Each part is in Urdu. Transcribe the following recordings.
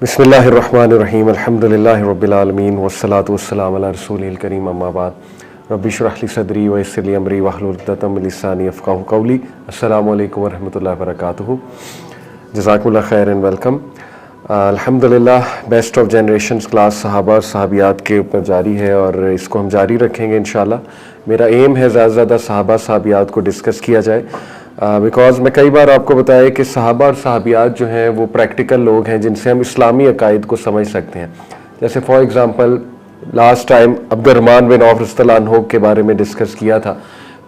بسم اللہ الرحمن الرحیم الحمدللہ رب العالمین والصلاة والسلام علی رسول الکریم اما بعد رب اشرح لی صدری ویسر لی امری واحلل عقدۃ من لسانی یفقہوا قولی. السلام علیکم ورحمۃ اللہ وبرکاتہ. جزاکم اللہ خیر اینڈ ویلکم. الحمدللہ بیسٹ آف جنریشنز کلاس صحابہ اور صحابیات کے اوپر جاری ہے اور اس کو ہم جاری رکھیں گے انشاءاللہ. میرا ایم ہے زیادہ سے زیادہ صحابہ صحابیات کو ڈسکس کیا جائے، بیکاز میں کئی بار آپ کو بتایا کہ صحابہ اور صحابیات جو ہیں وہ پریکٹیکل لوگ ہیں جن سے ہم اسلامی عقائد کو سمجھ سکتے ہیں. جیسے فار ایگزامپل لاسٹ ٹائم عبد الرحمن بن عوف رضی اللہ عنہ کے بارے میں ڈسکس کیا تھا.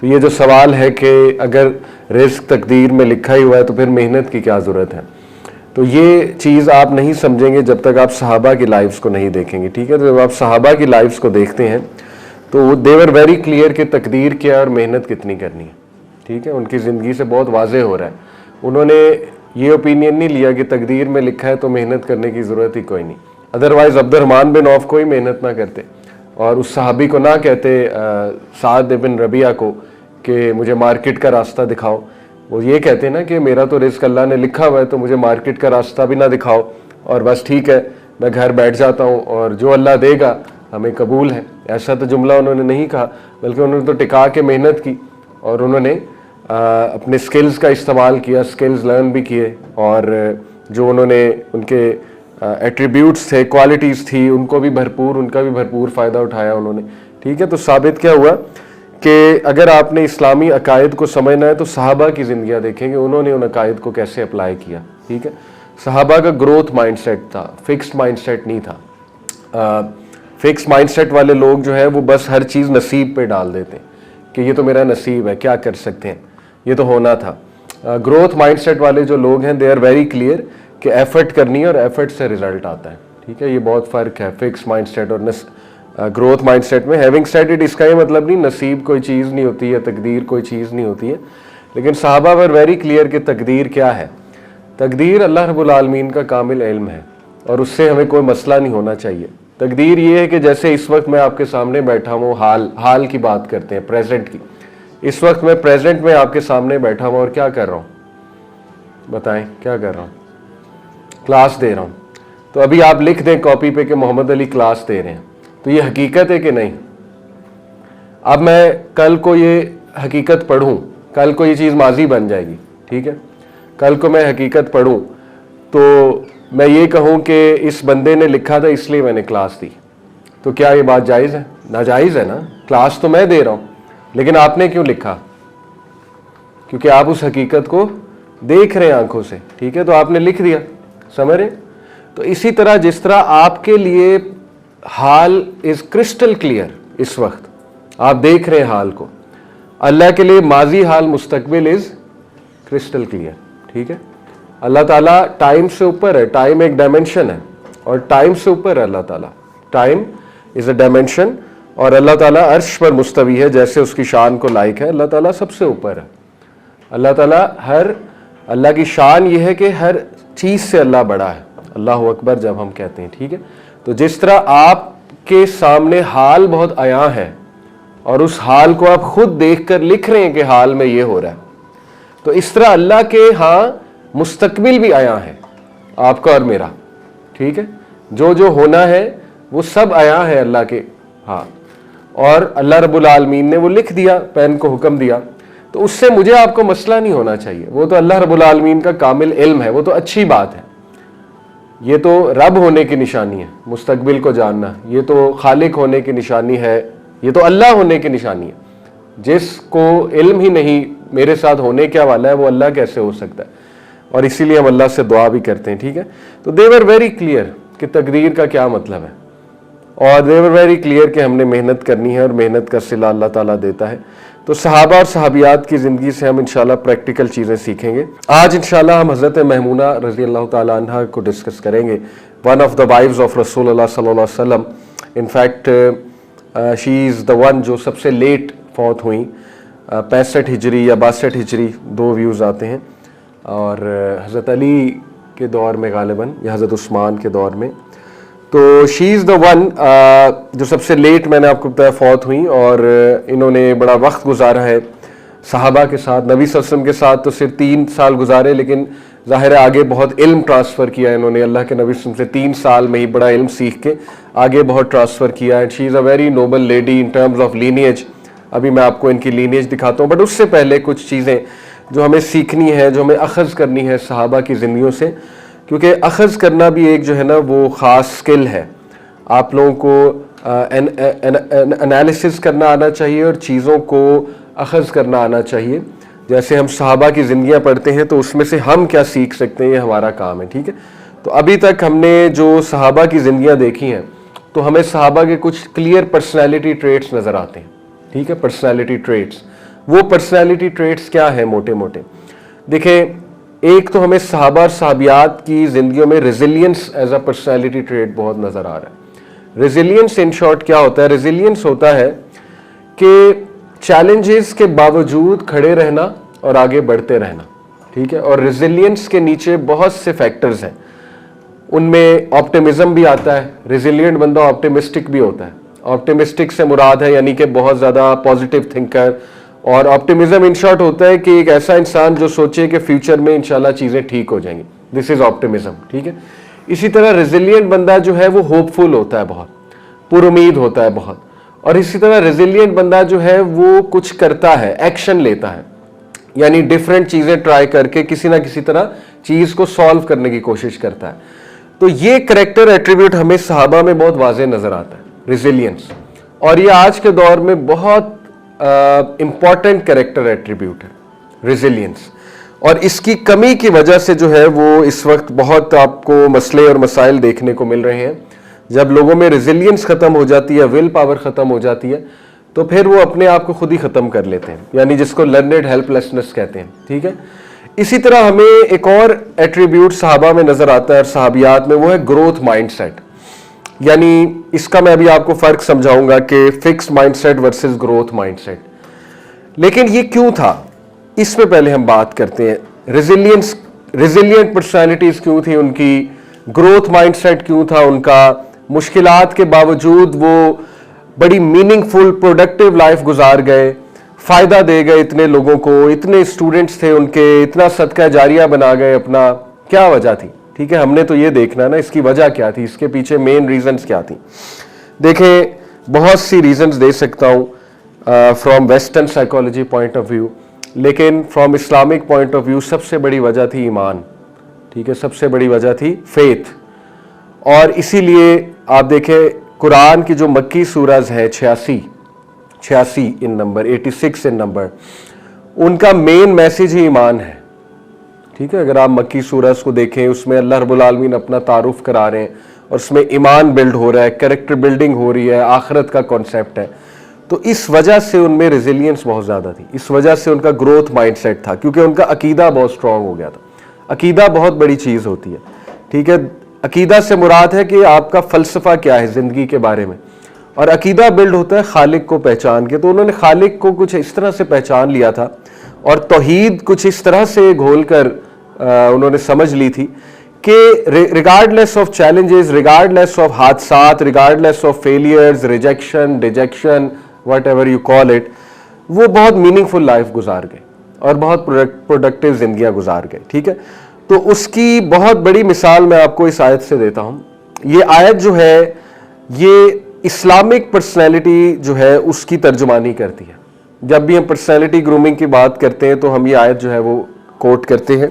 تو یہ جو سوال ہے کہ اگر رزق تقدیر میں لکھا ہی ہوا ہے تو پھر محنت کی کیا ضرورت ہے، تو یہ چیز آپ نہیں سمجھیں گے جب تک آپ صحابہ کی لائفز کو نہیں دیکھیں گے. ٹھیک ہے، تو جب آپ صحابہ کی لائفز کو دیکھتے ہیں تو دے ور ویری کلیئر کہ تقدیر کیا اور محنت کتنی کرنی ہے. ٹھیک ہے، ان کی زندگی سے بہت واضح ہو رہا ہے. انہوں نے یہ اوپینین نہیں لیا کہ تقدیر میں لکھا ہے تو محنت کرنے کی ضرورت ہی کوئی نہیں. ادروائز عبد الرحمن بن عوف کوئی محنت نہ کرتے اور اس صحابی کو نہ کہتے سعد بن ربیعہ کو کہ مجھے مارکیٹ کا راستہ دکھاؤ. وہ یہ کہتے نا کہ میرا تو رزق اللہ نے لکھا ہوا ہے تو مجھے مارکیٹ کا راستہ بھی نہ دکھاؤ اور بس ٹھیک ہے میں گھر بیٹھ جاتا ہوں اور جو اللہ دے گا ہمیں قبول ہے. ایسا تو جملہ انہوں نے نہیں کہا، بلکہ انہوں نے تو ٹکا کے محنت کی اور انہوں نے اپنے سکلز کا استعمال کیا، سکلز لرن بھی کیے اور جو انہوں نے ان کے ایٹریبیوٹس تھے، کوالٹیز تھی، ان کا بھی بھرپور فائدہ اٹھایا انہوں نے. ٹھیک ہے، تو ثابت کیا ہوا کہ اگر آپ نے اسلامی عقائد کو سمجھنا ہے تو صحابہ کی زندگیاں دیکھیں گے انہوں نے ان عقائد کو کیسے اپلائی کیا. ٹھیک ہے، صحابہ کا گروتھ مائنڈ سیٹ تھا، فکسڈ مائنڈ سیٹ نہیں تھا. فکس مائنڈ سیٹ والے لوگ جو ہے وہ بس ہر چیز نصیب پہ ڈال دیتے ہیں کہ یہ تو میرا نصیب ہے، کیا کر سکتے ہیں، یہ تو ہونا تھا. گروتھ مائنڈ سیٹ والے جو لوگ ہیں دے آر ویری کلیئر کہ ایفرٹ کرنی ہے اور ایفرٹ سے رزلٹ آتا ہے. ٹھیک ہے، یہ بہت فرق ہے فکس مائنڈ سیٹ اور گروتھ مائنڈ سیٹ میں. ہیونگ سیڈ اٹ، اس کا یہ مطلب نہیں نصیب کوئی چیز نہیں ہوتی ہے، تقدیر کوئی چیز نہیں ہوتی ہے، لیکن صحابہ ور ویری کلیئر کہ تقدیر کیا ہے. تقدیر اللہ رب العالمین کا کامل علم ہے اور اس سے ہمیں کوئی مسئلہ نہیں ہونا چاہیے. تقدیر یہ ہے کہ جیسے اس وقت میں آپ کے سامنے بیٹھا ہوں، حال کی بات کرتے ہیں، پریزنٹ کی. اس وقت میں پریزنٹ میں آپ کے سامنے بیٹھا ہوں اور کیا کر رہا ہوں، بتائیں کیا کر رہا ہوں، کلاس دے رہا ہوں. تو ابھی آپ لکھ دیں کاپی پہ کہ محمد علی کلاس دے رہے ہیں، تو یہ حقیقت ہے کہ نہیں؟ اب میں کل کو یہ حقیقت پڑھوں، کل کو یہ چیز ماضی بن جائے گی. ٹھیک ہے، کل کو میں حقیقت پڑھوں تو میں یہ کہوں کہ اس بندے نے لکھا تھا اس لیے میں نے کلاس دی، تو کیا یہ بات جائز ہے؟ ناجائز ہے نا. کلاس تو میں دے رہا ہوں لیکن آپ نے کیوں لکھا؟ کیونکہ آپ اس حقیقت کو دیکھ رہے ہیں آنکھوں سے. ٹھیک ہے، تو آپ نے لکھ دیا، سمجھ رہے؟ تو اسی طرح جس طرح آپ کے لیے حال از کرسٹل کلیئر، اس وقت آپ دیکھ رہے ہیں حال کو، اللہ کے لیے ماضی حال مستقبل از کرسٹل کلیئر. ٹھیک ہے، اللہ تعالیٰ ٹائم سے اوپر ہے، ٹائم ایک ڈائمینشن ہے اور ٹائم سے اوپر ہے اللہ تعالیٰ. ٹائم از اے ڈائمینشن اور اللہ تعالیٰ عرش پر مستوی ہے جیسے اس کی شان کو لائق ہے. اللہ تعالیٰ سب سے اوپر ہے. اللہ تعالیٰ اللہ کی شان یہ ہے کہ ہر چیز سے اللہ بڑا ہے. اللہ اکبر جب ہم کہتے ہیں. ٹھیک ہے، تو جس طرح آپ کے سامنے حال بہت عیاں ہے اور اس حال کو آپ خود دیکھ کر لکھ رہے ہیں کہ حال میں یہ ہو رہا ہے، تو اس طرح اللہ کے ہاں مستقبل بھی عیاں ہے، آپ کا اور میرا. ٹھیک ہے، جو ہونا ہے وہ سب عیاں ہے اللہ کے ہاں، اور اللہ رب العالمین نے وہ لکھ دیا، پین کو حکم دیا. تو اس سے مجھے آپ کو مسئلہ نہیں ہونا چاہیے. وہ تو اللہ رب العالمین کا کامل علم ہے، وہ تو اچھی بات ہے. یہ تو رب ہونے کی نشانی ہے، مستقبل کو جاننا. یہ تو خالق ہونے کی نشانی ہے، یہ تو اللہ ہونے کی نشانی ہے. جس کو علم ہی نہیں میرے ساتھ ہونے کیا والا ہے وہ اللہ کیسے ہو سکتا ہے؟ اور اسی لیے ہم اللہ سے دعا بھی کرتے ہیں. ٹھیک ہے، تو دے ور ویری کلیئر کہ تقدیر کا کیا مطلب ہے اور دے ور ویری کلیئر کہ ہم نے محنت کرنی ہے اور محنت کا صلہ اللہ تعالیٰ دیتا ہے. تو صحابہ اور صحابیات کی زندگی سے ہم انشاءاللہ پریکٹیکل چیزیں سیکھیں گے. آج انشاءاللہ ہم حضرت میمونہ رضی اللہ تعالیٰ عنہ کو ڈسکس کریں گے. One of the wives of رسول اللہ صلی اللہ علیہ وسلم. In fact she is the one جو سب سے لیٹ فوت ہوئیں، 65 ہجری یا 62 ہجری، دو ویوز آتے ہیں. اور حضرت علی کے دور میں غالباً یا حضرت عثمان کے دور میں. تو شی از دا ون جو سب سے لیٹ میں نے آپ کو بتایا فوت ہوئیں اور انہوں نے بڑا وقت گزارا ہے صحابہ کے ساتھ، نبی صلی اللہ علیہ وسلم کے ساتھ تو صرف 3 سال گزارے، لیکن ظاہر ہے آگے بہت علم ٹرانسفر کیا انہوں نے، اللہ کے نبی صلی اللہ علیہ وسلم سے 3 سال میں ہی بڑا علم سیکھ کے آگے بہت ٹرانسفر کیا. And she is a very noble lady in terms of lineage. ابھی میں آپ کو ان کی لینیج دکھاتا ہوں، بٹ اس سے پہلے کچھ چیزیں جو ہمیں سیکھنی ہے، جو ہمیں اخذ کرنی ہے صحابہ کی زندگیوں سے، کیونکہ اخذ کرنا بھی ایک جو ہے نا وہ خاص سکل ہے. آپ لوگوں کو انالیسس کرنا آنا چاہیے اور چیزوں کو اخذ کرنا آنا چاہیے. جیسے ہم صحابہ کی زندگیاں پڑھتے ہیں تو اس میں سے ہم کیا سیکھ سکتے ہیں، یہ ہمارا کام ہے. ٹھیک ہے، تو ابھی تک ہم نے جو صحابہ کی زندگیاں دیکھی ہیں تو ہمیں صحابہ کے کچھ کلیئر پرسنالٹی ٹریٹس نظر آتے ہیں. ٹھیک ہے، پرسنالٹی ٹریٹس. وہ پرسنالٹی ٹریٹس کیا ہیں موٹے موٹے؟ دیکھیں، ایک تو ہمیں صحابہ اور صحابیات کی زندگیوں میں resilience as a personality trait بہت نظر آ رہا ہے. ریزیلینس ان شارٹ کیا ہوتا ہے؟ ریزیلینس ہوتا ہے کہ چیلنجز کے باوجود کھڑے رہنا اور آگے بڑھتے رہنا. ٹھیک ہے، اور ریزیلینس کے نیچے بہت سے فیکٹرز ہیں. ان میں آپٹیمزم بھی آتا ہے. ریزیلینٹ بندہ آپٹیمسٹک بھی ہوتا ہے. آپٹیمسٹک سے مراد ہے یعنی کہ بہت زیادہ پازیٹیو تھنکر. اور آپٹیمزم ان شارٹ ہوتا ہے کہ ایک ایسا انسان جو سوچے کہ فیوچر میں انشاءاللہ چیزیں ٹھیک ہو جائیں گی. دس از آپٹیمزم. ٹھیک ہے، اسی طرح ریزیلینٹ بندہ جو ہے وہ ہوپ فل ہوتا ہے، بہت پر امید ہوتا ہے بہت. اور اسی طرح ریزیلینٹ بندہ جو ہے وہ کچھ کرتا ہے، ایکشن لیتا ہے، یعنی ڈیفرنٹ چیزیں ٹرائی کر کے کسی نہ کسی طرح چیز کو سالو کرنے کی کوشش کرتا ہے. تو یہ کریکٹر ایٹریبیوٹ ہمیں صحابہ میں بہت واضح نظر آتا ہے، ریزیلینس. اور یہ آج کے دور میں بہت امپورٹنٹ کریکٹر ایٹریبیوٹ ہے، ریزیلینس. اور اس کی کمی کی وجہ سے جو ہے وہ اس وقت بہت آپ کو مسئلے اور مسائل دیکھنے کو مل رہے ہیں. جب لوگوں میں ریزیلینس ختم ہو جاتی ہے، ول پاور ختم ہو جاتی ہے، تو پھر وہ اپنے آپ کو خود ہی ختم کر لیتے ہیں، یعنی جس کو لرنڈ ہیلپ لیسنس کہتے ہیں. ٹھیک ہے، اسی طرح ہمیں ایک اور ایٹریبیوٹ صحابہ میں نظر آتا ہے اور صحابیات میں، وہ ہے گروتھ مائنڈ سیٹ. یعنی اس کا میں ابھی آپ کو فرق سمجھاؤں گا کہ fix mindset versus growth mindset. لیکن یہ کیوں تھا، اس میں پہلے ہم بات کرتے ہیں. ریزیلینٹ پرسنالٹیز کیوں تھی ان کی، گروتھ مائنڈ سیٹ کیوں تھا ان کا، مشکلات کے باوجود وہ بڑی میننگ فل پروڈکٹیو لائف گزار گئے، فائدہ دے گئے اتنے لوگوں کو، اتنے اسٹوڈنٹس تھے ان کے، اتنا صدقہ جاریہ بنا گئے اپنا. کیا وجہ تھی؟ ٹھیک ہے، ہم نے تو یہ دیکھنا نا اس کی وجہ کیا تھی، اس کے پیچھے مین ریزنز کیا تھی. دیکھیں، بہت سی ریزنز دے سکتا ہوں from western psychology point of view, لیکن from Islamic point of view سب سے بڑی وجہ تھی ایمان. ٹھیک ہے، سب سے بڑی وجہ تھی فیتھ. اور اسی لیے آپ دیکھیں قرآن کی جو مکی سورز ہیں 86 ان نمبر، 86 ان نمبر، ان کا مین میسیج ہی ایمان ہے. ٹھیک ہے، اگر آپ مکی سورز کو دیکھیں اس میں اللہ رب العالمین اپنا تعارف کرا رہے ہیں اور اس میں ایمان بلڈ ہو رہا ہے، کریکٹر بلڈنگ ہو رہی ہے، آخرت کا کانسیپٹ ہے. تو اس وجہ سے ان میں ریزیلینس بہت زیادہ تھی، اس وجہ سے ان کا گروتھ مائنڈ سیٹ تھا، کیونکہ ان کا عقیدہ بہت سٹرونگ ہو گیا تھا. عقیدہ بہت بڑی چیز ہوتی ہے. ٹھیک ہے، عقیدہ سے مراد ہے کہ آپ کا فلسفہ کیا ہے زندگی کے بارے میں، اور عقیدہ بلڈ ہوتا ہے خالق کو پہچان کے. تو انہوں نے خالق کو کچھ اس طرح سے پہچان لیا تھا اور توحید کچھ اس طرح سے گھول کر انہوں نے سمجھ لی تھی کہ regardless of challenges, regardless of حادثات، regardless of failures, rejection, dejection, whatever you call it, وہ بہت میننگ فل لائف گزار گئے اور بہت پروڈکٹیو زندگیاں گزار گئے. ٹھیک ہے، تو اس کی بہت بڑی مثال میں آپ کو اس آیت سے دیتا ہوں. یہ آیت جو ہے یہ اسلامک پرسنالٹی جو ہے اس کی ترجمانی کرتی ہے. جب بھی ہم پرسنالٹی گرومنگ کی بات کرتے ہیں تو ہم یہ آیت جو ہے وہ کوٹ کرتے ہیں.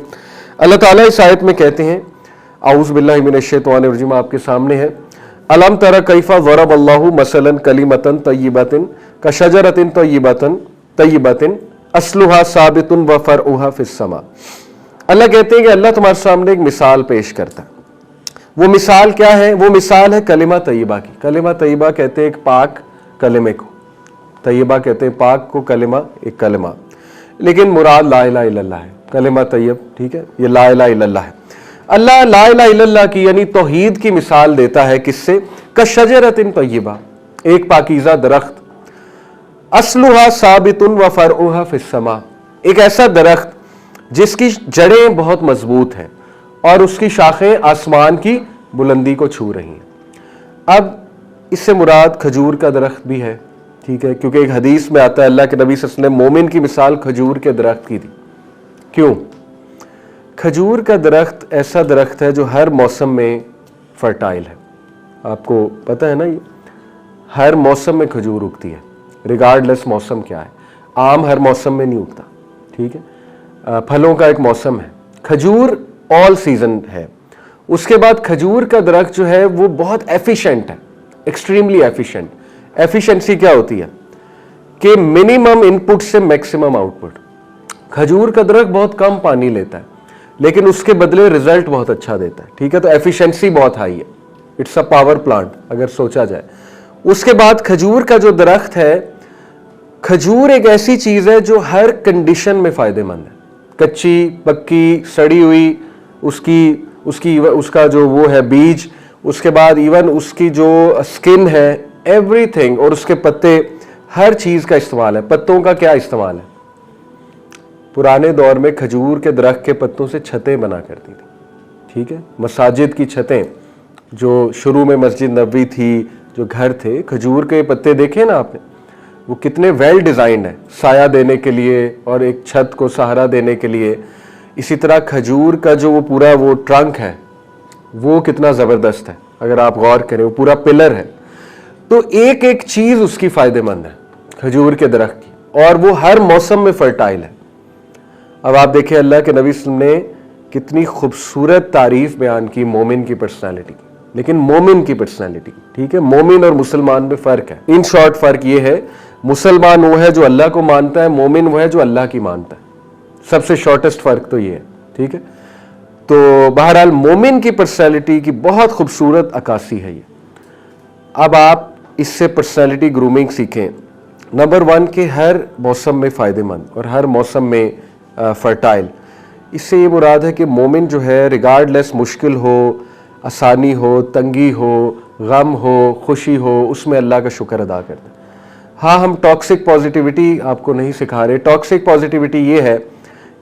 اللہ تعالیٰ اس آیت میں کہتے ہیں، اعوذ باللہ من الشیطان الرجیم آپ کے سامنے ہے، الم تر کیف ضرب اللہ مثلا کلمۃ طیبۃ کشجرۃ طیبۃ اصلها ثابت وفرعها فی السماء. اللہ کہتے ہیں کہ اللہ تمہارے سامنے ایک مثال پیش کرتا ہے. وہ مثال کیا ہے؟ وہ مثال ہے کلمہ طیبہ کی. کلمہ طیبہ کہتے ہیں ایک پاک کلمے کو، طیبہ کہتے ہیں پاک کو، کلمہ ایک کلمہ، لیکن مراد لا الہ الا اللہ ہے. کلمہ طیب، ٹھیک ہے، یہ لا الہ الا اللہ ہے. اللہ لا الہ الا اللہ کی یعنی توحید کی مثال دیتا ہے کس سے؟ کشجرۃ طیبہ، ایک پاکیزہ درخت، اصلها ثابت وفرعها فی السماء، ایک ایسا درخت جس کی جڑیں بہت مضبوط ہیں اور اس کی شاخیں آسمان کی بلندی کو چھو رہی ہیں. اب اس سے مراد کھجور کا درخت بھی ہے، ٹھیک ہے, کیونکہ ایک حدیث میں آتا ہے اللہ کے نبی صلی اللہ علیہ وسلم نے مومن کی مثال کھجور کے درخت کی تھی. کیوں؟ کھجور کا درخت ایسا درخت ہے جو ہر موسم میں فرٹائل ہے. آپ کو پتہ ہے نا, یہ ہر موسم میں کھجور اگتی ہے, ریگارڈلیس موسم کیا ہے. آم ہر موسم میں نہیں اگتا, ٹھیک ہے, پھلوں کا ایک موسم ہے. کھجور آل سیزن ہے. اس کے بعد کھجور کا درخت جو ہے وہ بہت ایفیشینٹ ہے, ایکسٹریملی ایفیشینٹ. ایفیشنسی کیا ہوتی ہے کہ منیمم ان پٹ سے میکسیمم آؤٹ پٹ. کھجور کا درخت بہت کم پانی لیتا ہے لیکن اس کے بدلے ریزلٹ بہت اچھا دیتا ہے, ٹھیک ہے. تو ایفیشنسی بہت ہائی ہے, اٹس اے پاور پلانٹ اگر سوچا جائے. اس کے بعد کھجور کا جو درخت ہے, کھجور ایک ایسی چیز ہے جو ہر کنڈیشن میں فائدہ مند ہے. کچی, پکی, سڑی ہوئی, اس کا جو وہ ہے بیج, اس کے بعد ایون اس کی جو سکن ہے, ایوری تھنگ, اور اس کے پتے, ہر چیز کا استعمال ہے. پتوں کا کیا استعمال ہے؟ پرانے دور میں کھجور کے درخت کے پتوں سے چھتیں بنا کرتی تھی, ٹھیک ہے. مساجد کی چھتیں جو شروع میں مسجد نبوی تھی, جو گھر تھے, کھجور کے پتے دیکھے نا آپ نے, وہ کتنے ویل ڈیزائنڈ ہیں سایہ دینے کے لیے اور ایک چھت کو سہارا دینے کے لیے. اسی طرح کھجور کا جو وہ پورا وہ ٹرنک ہے وہ کتنا زبردست ہے, اگر آپ غور کریں, وہ پورا پلر ہے. تو ایک ایک چیز اس کی فائدہ مند ہے کھجور کے درخت کی, اور وہ ہر موسم میں فرٹائل ہے. اب آپ دیکھیں اللہ کے نبی صلی اللہ علیہ وسلم نے کتنی خوبصورت تعریف بیان کی مومن کی پرسنالٹی کی. لیکن مومن کی پرسنالٹی, ٹھیک ہے, مومن اور مسلمان میں فرق ہے. ان شارٹ فرق یہ ہے, مسلمان وہ ہے جو اللہ کو مانتا ہے, مومن وہ ہے جو اللہ کی مانتا ہے. سب سے شارٹسٹ فرق تو یہ ہے, ٹھیک ہے. تو بہرحال مومن کی پرسنالٹی کی بہت خوبصورت عکاسی ہے یہ. اب آپ اس سے پرسنالٹی گرومنگ سیکھیں. نمبر 1 کہ ہر موسم میں فائدہ مند اور ہر موسم میں فرٹائل. اس سے یہ مراد ہے کہ مومن جو ہے ریگارڈلیس مشکل ہو, آسانی ہو, تنگی ہو, غم ہو, خوشی ہو, اس میں اللہ کا شکر ادا کرتا ہے. ہاں, ہم ٹاکسک پازیٹیوٹی آپ کو نہیں سکھا رہے. ٹاکسک پازیٹیوٹی یہ ہے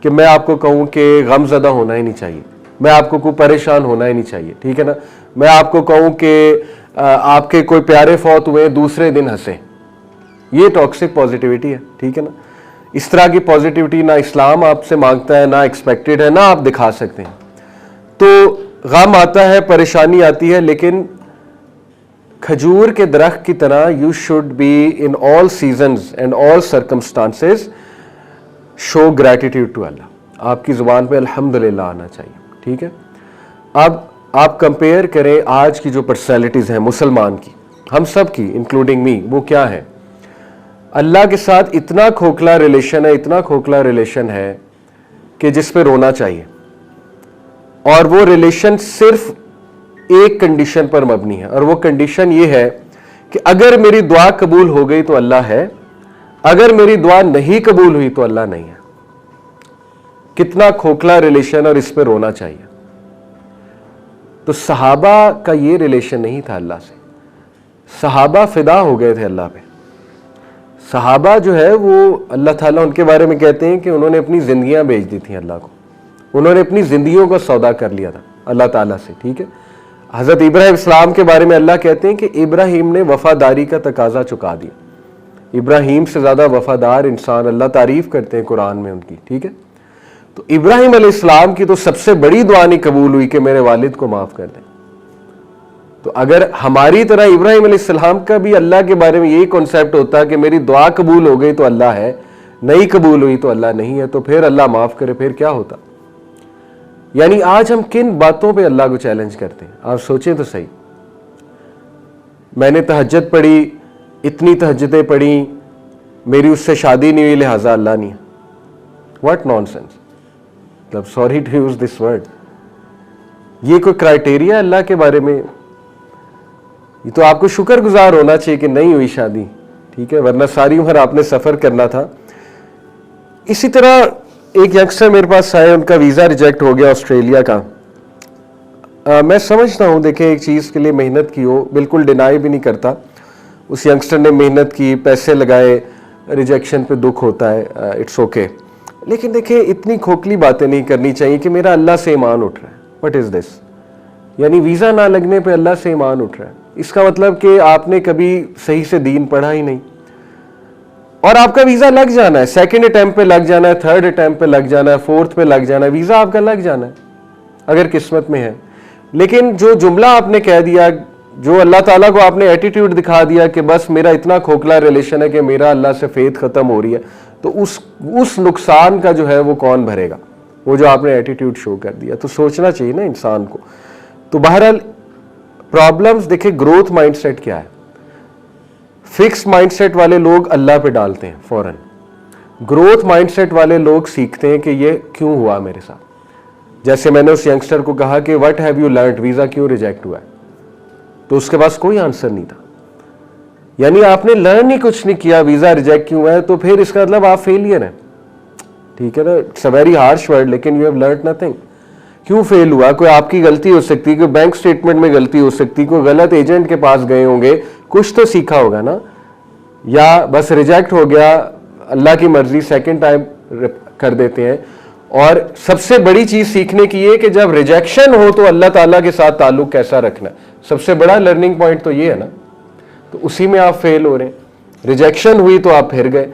کہ میں آپ کو کہوں کہ غم زدہ ہونا ہی نہیں چاہیے, میں آپ کو کوئی پریشان ہونا ہی نہیں چاہیے, ٹھیک ہے نا. میں آپ کو کہوں کہ آپ کے کوئی پیارے فوت ہوئے, دوسرے دن ہنسیں, یہ ٹاکسک پازیٹیوٹی ہے, ٹھیک ہے نا. اس طرح کی پازیٹیوٹی نہ اسلام آپ سے مانگتا ہے, نہ ایکسپیکٹڈ ہے, نہ آپ دکھا سکتے ہیں. تو غم آتا ہے, پریشانی آتی ہے, لیکن کھجور کے درخت کی طرح you should be in all seasons and all circumstances show gratitude to Allah. آپ کی زبان پہ الحمدللہ آنا چاہیے, ٹھیک ہے. اب آپ کمپیئر کریں آج کی جو پرسنالٹیز ہیں مسلمان کی, ہم سب کی انکلوڈنگ می, وہ کیا ہے. اللہ کے ساتھ اتنا کھوکھلا ریلیشن ہے, اتنا کھوکھلا ریلیشن ہے کہ جس پہ رونا چاہیے. اور وہ ریلیشن صرف ایک کنڈیشن پر مبنی ہے, اور وہ کنڈیشن یہ ہے کہ اگر میری دعا قبول ہو گئی تو اللہ ہے, اگر میری دعا نہیں قبول ہوئی تو اللہ نہیں ہے. کتنا کھوکھلا ریلیشن, اور اس پہ رونا چاہیے. تو صحابہ کا یہ ریلیشن نہیں تھا اللہ سے. صحابہ فدا ہو گئے تھے اللہ پہ. صحابہ جو ہے وہ اللہ تعالیٰ ان کے بارے میں کہتے ہیں کہ انہوں نے اپنی زندگیاں بیچ دی تھیں اللہ کو, انہوں نے اپنی زندگیوں کا سودا کر لیا تھا اللہ تعالیٰ سے, ٹھیک ہے. حضرت ابراہیم اسلام کے بارے میں اللہ کہتے ہیں کہ ابراہیم نے وفاداری کا تقاضا چکا دیا. ابراہیم سے زیادہ وفادار انسان, اللہ تعریف کرتے ہیں قرآن میں ان کی, ٹھیک ہے. تو ابراہیم علیہ السلام کی تو سب سے بڑی دعا نہیں قبول ہوئی کہ میرے والد کو معاف کر دیں. تو اگر ہماری طرح ابراہیم علیہ السلام کا بھی اللہ کے بارے میں یہی کانسیپٹ ہوتا کہ میری دعا قبول ہو گئی تو اللہ ہے, نہیں قبول ہوئی تو اللہ نہیں ہے, تو پھر اللہ معاف کرے, پھر کیا ہوتا. یعنی آج ہم کن باتوں پہ اللہ کو چیلنج کرتے ہیں, آپ سوچیں تو صحیح. میں نے تہجد پڑھی, اتنی تہجدیں پڑھی, میری اس سے شادی نہیں ہوئی لہٰذا اللہ نہیں ہے. واٹ نان سینس, مطلب sorry to use this word, یہ کوئی کرائٹیریا اللہ کے بارے میں؟ یہ تو آپ کو شکر گزار ہونا چاہیے کہ نہیں ہوئی شادی, ٹھیک ہے, ورنہ ساری عمر آپ نے سفر کرنا تھا. اسی طرح ایک ینگسٹر میرے پاس آئے, ان کا ویزا ریجیکٹ ہو گیا آسٹریلیا کا. میں سمجھتا ہوں, دیکھیں ایک چیز کے لیے محنت کی ہو, بالکل ڈینائی بھی نہیں کرتا, اس ینگسٹر نے محنت کی, پیسے لگائے, ریجیکشن پہ دکھ ہوتا ہے, اٹس اوکے. لیکن دیکھیں اتنی کھوکھلی باتیں نہیں کرنی چاہیے کہ میرا اللہ سے ایمان اٹھ رہا ہے. وٹ از دس؟ یعنی ویزا نہ لگنے پہ اللہ سے ایمان اٹھ رہا ہے, اس کا مطلب کہ آپ نے کبھی صحیح سے دین پڑھا ہی نہیں, اور آپ کا ویزا لگ جانا ہے، سیکنڈ اٹیمپٹ پہ لگ جانا ہے، تھرڈ اٹیمپٹ پہ لگ جانا ہے، فورتھ پہ لگ جانا ہے، ویزا آپ کا لگ جانا ہے اگر قسمت میں ہے. لیکن جو جملہ آپ نے کہہ دیا، جو اللہ تعالیٰ کو آپ نے ایٹیٹیوڈ دکھا دیا کہ بس میرا اتنا کھوکھلا ریلیشن ہے کہ میرا اللہ سے فیتھ ختم ہو رہی ہے، تو اس نقصان کا جو ہے وہ کون بھرے گا؟ وہ جو آپ نے ایٹیٹیوڈ شو کر دیا. تو سوچنا چاہیے نا انسان کو. تو بہرحال پرابلمز دیکھیں، گروتھ مائنڈ سیٹ کیا ہے؟ فکس مائنڈ سیٹ والے لوگ اللہ پہ ڈالتے ہیں فوراً. گروتھ مائنڈ سیٹ والے لوگ سیکھتے ہیں کہ یہ کیوں ہوا میرے ساتھ. جیسے میں نے اس ینگسٹر کو کہا کہ what have you learned, visa کیوں ریجیکٹ ہوا ہے؟ تو اس کے پاس کوئی آنسر نہیں تھا. یعنی آپ نے لرن ہی کچھ نہیں کیا، ویزا ریجیکٹ کیوں ہوا ہے، تو پھر اس کا مطلب آپ فیلئر ہیں. ٹھیک ہے نا، it's a very harsh word, لیکن یو ہیو لرنڈ نتھنگ. کیوں فیل ہوا؟ کوئی آپ کی غلطی ہو سکتی، کوئی بینک سٹیٹمنٹ میں غلطی ہو سکتی، کوئی غلط ایجنٹ کے پاس گئے ہوں گے، کچھ تو سیکھا ہوگا نا. یا بس ریجیکٹ ہو گیا، اللہ کی مرضی، سیکنڈ ٹائم کر دیتے ہیں. اور سب سے بڑی چیز سیکھنے کی یہ کہ جب ریجیکشن ہو تو اللہ تعالیٰ کے ساتھ تعلق کیسا رکھنا ہے. سب سے بڑا لرننگ پوائنٹ تو یہ ہے نا. تو اسی میں آپ فیل ہو رہے ہیں. ریجیکشن ہوئی تو آپ پھر گئے.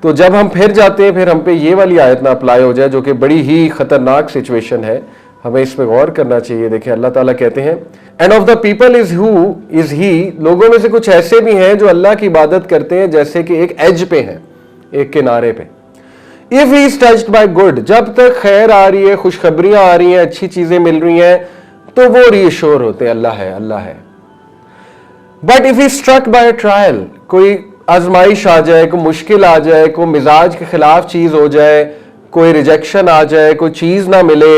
تو جب ہم پھر جاتے ہیں پھر ہم پہ یہ والی آیت نہ اپلائی ہو جائے جو کہ بڑی ہی خطرناک سچویشن ہے. ہمیں اس پہ غور کرنا چاہیے. دیکھیں اللہ تعالیٰ کہتے ہیں and of the people is he, لوگوں میں سے کچھ ایسے بھی ہیں جو اللہ کی عبادت کرتے ہیں جیسے کہ ایک ایج پہ ہیں، ایک کنارے پہ. if he is touched by good، جب تک خیر آ رہی ہے، خوشخبریاں آ رہی ہیں، اچھی چیزیں مل رہی ہیں تو وہ ری ایشور ہوتے ہیں اللہ ہے اللہ ہے. But if he is struck by a trial، کوئی آزمائش آ جائے، کوئی مشکل آ جائے، کوئی مزاج کے خلاف چیز ہو جائے، کوئی ریجیکشن آ جائے، کوئی چیز نہ ملے،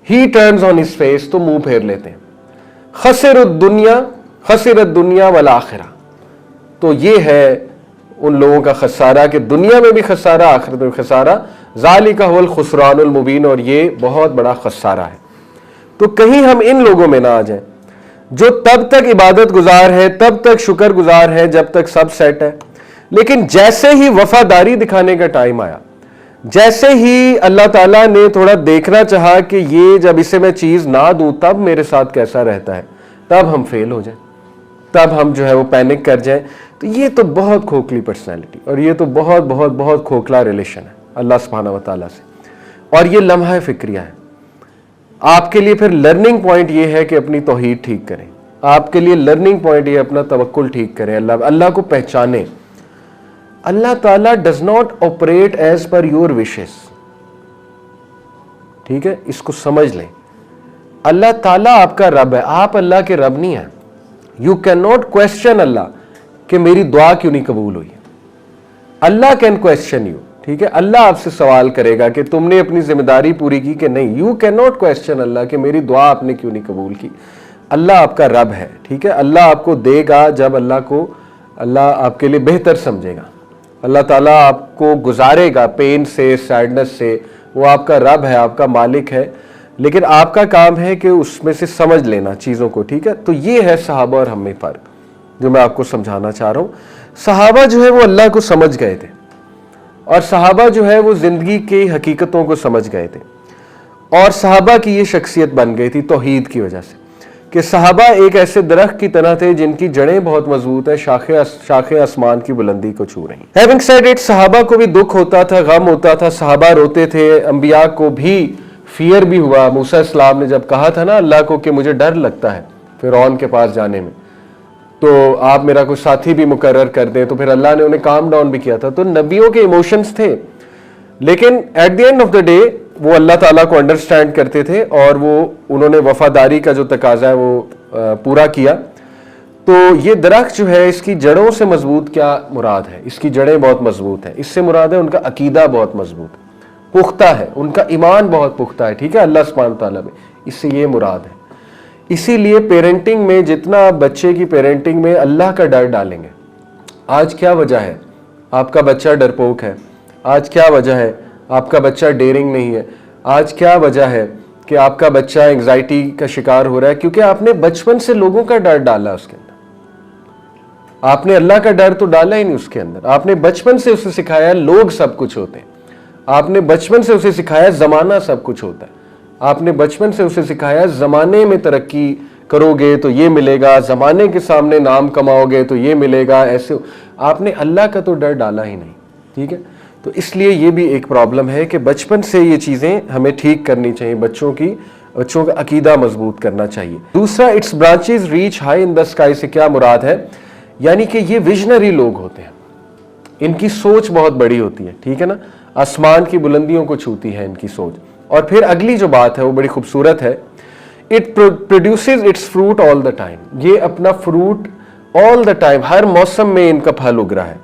he turns on his face، تو منہ پھیر لیتے ہیں. خسر الدنیا والآخرہ، تو یہ ہے ان لوگوں کا خسارہ کہ دنیا میں بھی خسارہ، آخرت میں بھی خسارہ. ذالک هو الخسران المبین، اور یہ بہت بڑا خسارہ ہے. تو کہیں ہم ان لوگوں میں نہ آ جائیں جو تب تک عبادت گزار ہے، تب تک شکر گزار ہے جب تک سب سیٹ ہے، لیکن جیسے ہی وفاداری دکھانے کا ٹائم آیا، جیسے ہی اللہ تعالیٰ نے تھوڑا دیکھنا چاہا کہ یہ جب اسے میں چیز نہ دوں تب میرے ساتھ کیسا رہتا ہے، تب ہم فیل ہو جائیں، تب ہم جو ہے وہ پینک کر جائیں. تو یہ تو بہت کھوکھلی پرسنالٹی، اور یہ تو بہت بہت بہت کھوکھلا ریلیشن ہے اللہ سبحانہ و تعالیٰ سے. اور یہ لمحہ فکریہ ہے. آپ کے لیے پھر لرننگ پوائنٹ یہ ہے کہ اپنی توحید ٹھیک کریں. آپ کے لیے لرننگ پوائنٹ یہ اپنا توکل ٹھیک کریں، اللہ کو پہچانیں. اللہ تعالیٰ does not operate as per your wishes. ٹھیک ہے، اس کو سمجھ لیں. اللہ تعالیٰ آپ کا رب ہے، آپ اللہ کے رب نہیں ہیں. یو کین ناٹ کوشچن اللہ کہ میری دعا کیوں نہیں قبول ہوئی. اللہ کین کوشچن یو. ٹھیک ہے، اللہ آپ سے سوال کرے گا کہ تم نے اپنی ذمہ داری پوری کی کہ نہیں. یو کین ناٹ کوشچن اللہ کہ میری دعا آپ نے کیوں نہیں قبول کی. اللہ آپ کا رب ہے. ٹھیک ہے، اللہ آپ کو دے گا جب اللہ آپ کے لیے بہتر سمجھے گا. اللہ تعالیٰ آپ کو گزارے گا پین سے، سیڈنس سے. وہ آپ کا رب ہے، آپ کا مالک ہے، لیکن آپ کا کام ہے کہ اس میں سے سمجھ لینا چیزوں کو. ٹھیک ہے، تو یہ ہے صحابہ اور ہم میں فرق جو میں آپ کو سمجھانا چاہ رہا ہوں. صحابہ جو ہے وہ اللہ کو سمجھ گئے تھے، اور صحابہ جو ہے وہ زندگی کی حقیقتوں کو سمجھ گئے تھے، اور صحابہ کی یہ شخصیت بن گئی تھی توحید کی وجہ سے کہ صحابہ ایک ایسے درخت کی طرح تھے جن کی جڑیں بہت مضبوط ہیں، شاخیں آسمان کی بلندی کو چھو رہی ہیں. Having said it، صحابہ کو بھی دکھ ہوتا تھا، غم ہوتا تھا، صحابہ روتے تھے. انبیاء کو بھی فیئر بھی ہوا. موسیٰ السلام نے جب کہا تھا نا اللہ کو کہ مجھے ڈر لگتا ہے فرعون کے پاس جانے میں، تو آپ میرا کوئی ساتھی بھی مقرر کر دیں، تو پھر اللہ نے انہیں کام ڈاؤن بھی کیا تھا. تو نبیوں کے ایموشنز تھے، لیکن at the end of the day وہ اللہ تعالیٰ کو انڈرسٹینڈ کرتے تھے، اور انہوں نے وفاداری کا جو تقاضا ہے وہ پورا کیا. تو یہ درخت جو ہے اس کی جڑوں سے مضبوط کیا مراد ہے؟ اس کی جڑیں بہت مضبوط ہیں. اس سے مراد ہے ان کا عقیدہ بہت مضبوط پختہ ہے، ان کا ایمان بہت پختہ ہے. ٹھیک ہے، اللہ سبحانہ تعالیٰ میں اس سے یہ مراد ہے. اسی لیے پیرنٹنگ میں جتنا آپ بچے کی پیرنٹنگ میں اللہ کا ڈر ڈالیں گے. آج کیا وجہ ہے آپ کا بچہ ڈرپوک ہے؟ آج کیا وجہ ہے آپ کا بچہ ڈیرنگ نہیں ہے؟ آج کیا وجہ ہے کہ آپ کا بچہ انگزائٹی کا شکار ہو رہا ہے؟ کیونکہ آپ نے بچپن سے لوگوں کا ڈر ڈالا اس کے اندر. آپ نے اللہ کا ڈر تو ڈالا ہی نہیں اس کے اندر. آپ نے بچپن سے اسے سکھایا لوگ سب کچھ ہوتے ہیں. آپ نے بچپن سے اسے سکھایا زمانہ سب کچھ ہوتا ہے. آپ نے بچپن سے اسے سکھایا زمانے میں ترقی کرو گے تو یہ ملے گا، زمانے کے سامنے نام کماؤ گے تو یہ ملے گا. ایسے آپ نے اللہ کا تو ڈر ڈالا ہی نہیں. ٹھیک ہے, تو اس لیے یہ بھی ایک پرابلم ہے کہ بچپن سے یہ چیزیں ہمیں ٹھیک کرنی چاہیے, بچوں کا عقیدہ مضبوط کرنا چاہیے. دوسرا, its branches reach high in the sky سے کیا مراد ہے, یعنی کہ یہ ویژنری لوگ ہوتے ہیں, ان کی سوچ بہت بڑی ہوتی ہے. ٹھیک ہے نا, آسمان کی بلندیوں کو چھوتی ہے ان کی سوچ. اور پھر اگلی جو بات ہے وہ بڑی خوبصورت ہے, it produces its fruit all the time. یہ اپنا فروٹ آل دا ٹائم, ہر موسم میں ان کا پھل اگ رہا ہے,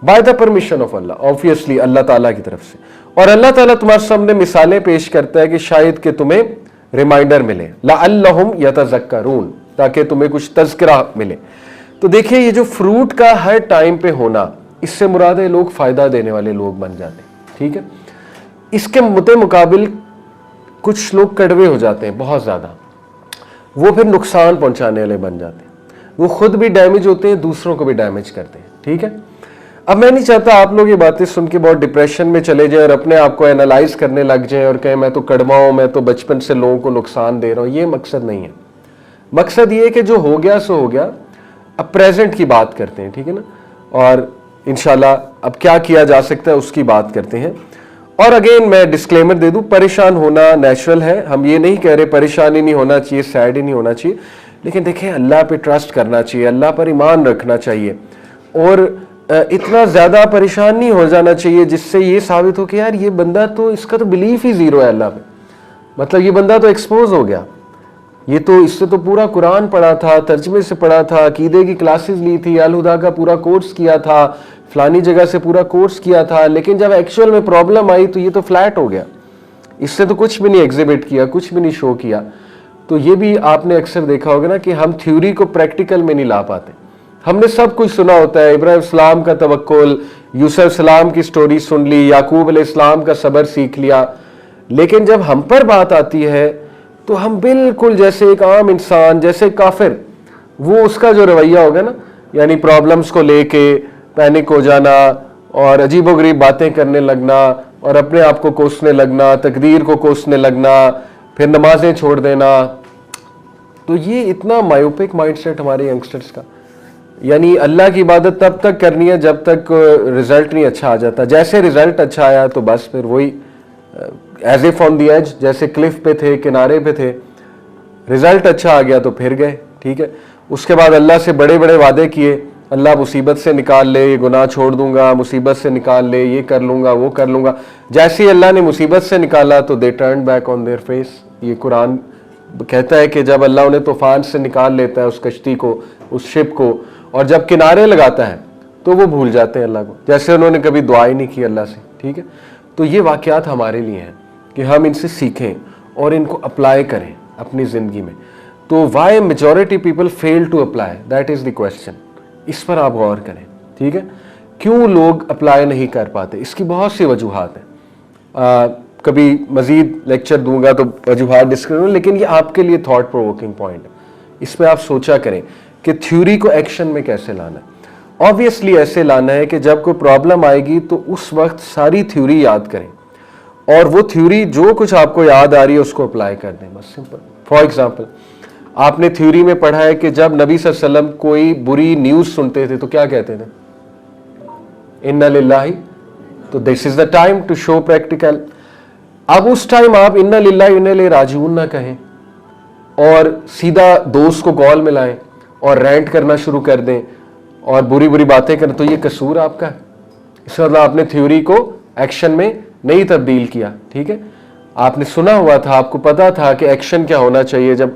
by the permission of Allah, obviously Allah تعالیٰ کی طرف سے. اور اللہ تعالیٰ تمہارے سامنے مثالیں پیش کرتا ہے کہ شاید کہ تمہیں ریمائنڈر ملے, لعلہم یتذکرون, تاکہ تمہیں کچھ تذکرہ ملے. تو دیکھیں یہ جو فروٹ کا ہر ٹائم پہ ہونا, اس سے مراد ہے لوگ فائدہ دینے والے لوگ بن جاتے ہیں. ٹھیک ہے, اس کے مقابل کچھ لوگ کڑوے ہو جاتے ہیں بہت زیادہ, وہ پھر نقصان پہنچانے والے بن جاتے ہیں, وہ خود بھی ڈیمیج ہوتے ہیں, دوسروں کو بھی ڈیمیج کرتے ہیں. ٹھیک ہے, اب میں نہیں چاہتا آپ لوگ یہ باتیں سن کے بہت ڈپریشن میں چلے جائیں اور اپنے آپ کو اینالائز کرنے لگ جائیں اور کہیں میں تو کڑوا ہوں, میں تو بچپن سے لوگوں کو نقصان دے رہا ہوں. یہ مقصد نہیں ہے. مقصد یہ ہے کہ جو ہو گیا سو ہو گیا, اب پریزنٹ کی بات کرتے ہیں. ٹھیک ہے نا, اور انشاءاللہ اب کیا کیا جا سکتا ہے اس کی بات کرتے ہیں. اور اگین میں ڈسکلیمر دے دوں, پریشان ہونا نیچرل ہے, ہم یہ نہیں کہہ رہے پریشان ہی نہیں ہونا چاہیے, سیڈ ہی نہیں ہونا چاہیے, لیکن دیکھیں اللہ پہ ٹرسٹ کرنا چاہیے, اللہ پر ایمان رکھنا چاہیے, اور اتنا زیادہ پریشان نہیں ہو جانا چاہیے جس سے یہ ثابت ہو کہ یار یہ بندہ تو, اس کا تو بلیف ہی زیرو ہے اللہ پہ, مطلب یہ بندہ تو ایکسپوز ہو گیا, یہ تو اس سے تو پورا قرآن پڑھا تھا, ترجمے سے پڑھا تھا, عقیدے کی کلاسز لی تھی, الہدا کا پورا کورس کیا تھا, فلانی جگہ سے پورا کورس کیا تھا, لیکن جب ایکچوئل میں پرابلم آئی تو یہ تو فلیٹ ہو گیا, اس سے تو کچھ بھی نہیں ایگزیبٹ کیا, کچھ بھی نہیں شو کیا. تو یہ بھی آپ نے اکثر دیکھا ہوگا نا کہ ہم تھیوری کو پریکٹیکل میں نہیں لا پاتے. ہم نے سب کچھ سنا ہوتا ہے, ابراہیم السلام کا توکل, یوسف السلام کی سٹوری سن لی, یعقوب علیہ السلام کا صبر سیکھ لیا, لیکن جب ہم پر بات آتی ہے تو ہم بالکل جیسے ایک عام انسان, جیسے کافر, وہ اس کا جو رویہ ہوگا نا, یعنی پرابلمز کو لے کے پینک ہو جانا اور عجیب و غریب باتیں کرنے لگنا اور اپنے آپ کو کوسنے لگنا, تقدیر کو کوسنے لگنا, پھر نمازیں چھوڑ دینا. تو یہ اتنا مایوپک مائنڈ سیٹ ہمارے ینگسٹرز کا, یعنی اللہ کی عبادت تب تک کرنی ہے جب تک رزلٹ نہیں اچھا آ جاتا. جیسے رزلٹ اچھا آیا تو بس پھر وہی as if on the edge, جیسے کلف پہ تھے, کنارے پہ تھے, رزلٹ اچھا آ گیا تو پھر گئے. ٹھیک ہے, اس کے بعد اللہ سے بڑے بڑے وعدے کیے, اللہ مصیبت سے نکال لے, یہ گناہ چھوڑ دوں گا, مصیبت سے نکال لے, یہ کر لوں گا, وہ کر لوں گا. جیسے ہی اللہ نے مصیبت سے نکالا تو they turn back on their face. یہ قرآن کہتا ہے کہ جب اللہ انہیں طوفان سے نکال لیتا ہے, اس کشتی کو, اس شپ کو, اور جب کنارے لگاتا ہے تو وہ بھول جاتے ہیں اللہ کو, جیسے انہوں نے کبھی دعا ہی نہیں کی اللہ سے. ٹھیک ہے, تو یہ واقعات ہمارے لیے ہیں کہ ہم ان سے سیکھیں اور ان کو اپلائی کریں اپنی زندگی میں. تو why majority people fail to apply, that is the question. اس پر آپ غور کریں. ٹھیک ہے, کیوں لوگ اپلائی نہیں کر پاتے؟ اس کی بہت سی وجوہات ہیں, کبھی مزید لیکچر دوں گا تو وجوہات ڈسکس کروں, لیکن یہ آپ کے لیے تھاٹ پرووکنگ پوائنٹ ہے. اس پہ آپ سوچا کریں کہ تھیوری کو ایکشن میں کیسے لانا ہے. آبویسلی ایسے لانا ہے کہ جب کوئی پرابلم آئے گی تو اس وقت ساری تھیوری یاد کریں, اور وہ تھیوری جو کچھ آپ کو یاد آ رہی ہے اس کو اپلائی کر دیں, بس سمپل. فار ایگزامپل, آپ نے تھیوری میں پڑھا ہے کہ جب نبی صلی اللہ علیہ وسلم کوئی بری نیوز سنتے تھے تو کیا کہتے تھے؟ اِنَّا لِلَّهِ. تو this is the time to show practical. اب اس ٹائم آپ اِنَّا لِلَّهِ وَإِنَّا إِلَيْهِ راجعون نہ کہیں اور سیدھا دوست کو کال ملائیں اور رینٹ کرنا شروع کر دیں اور بری بری باتیں کریں, تو یہ قصور آپ کا ہے. اس مطلب آپ نے تھیوری کو ایکشن میں نہیں تبدیل کیا. ٹھیک ہے, آپ نے سنا ہوا تھا, آپ کو پتا تھا کہ ایکشن کیا ہونا چاہیے. جب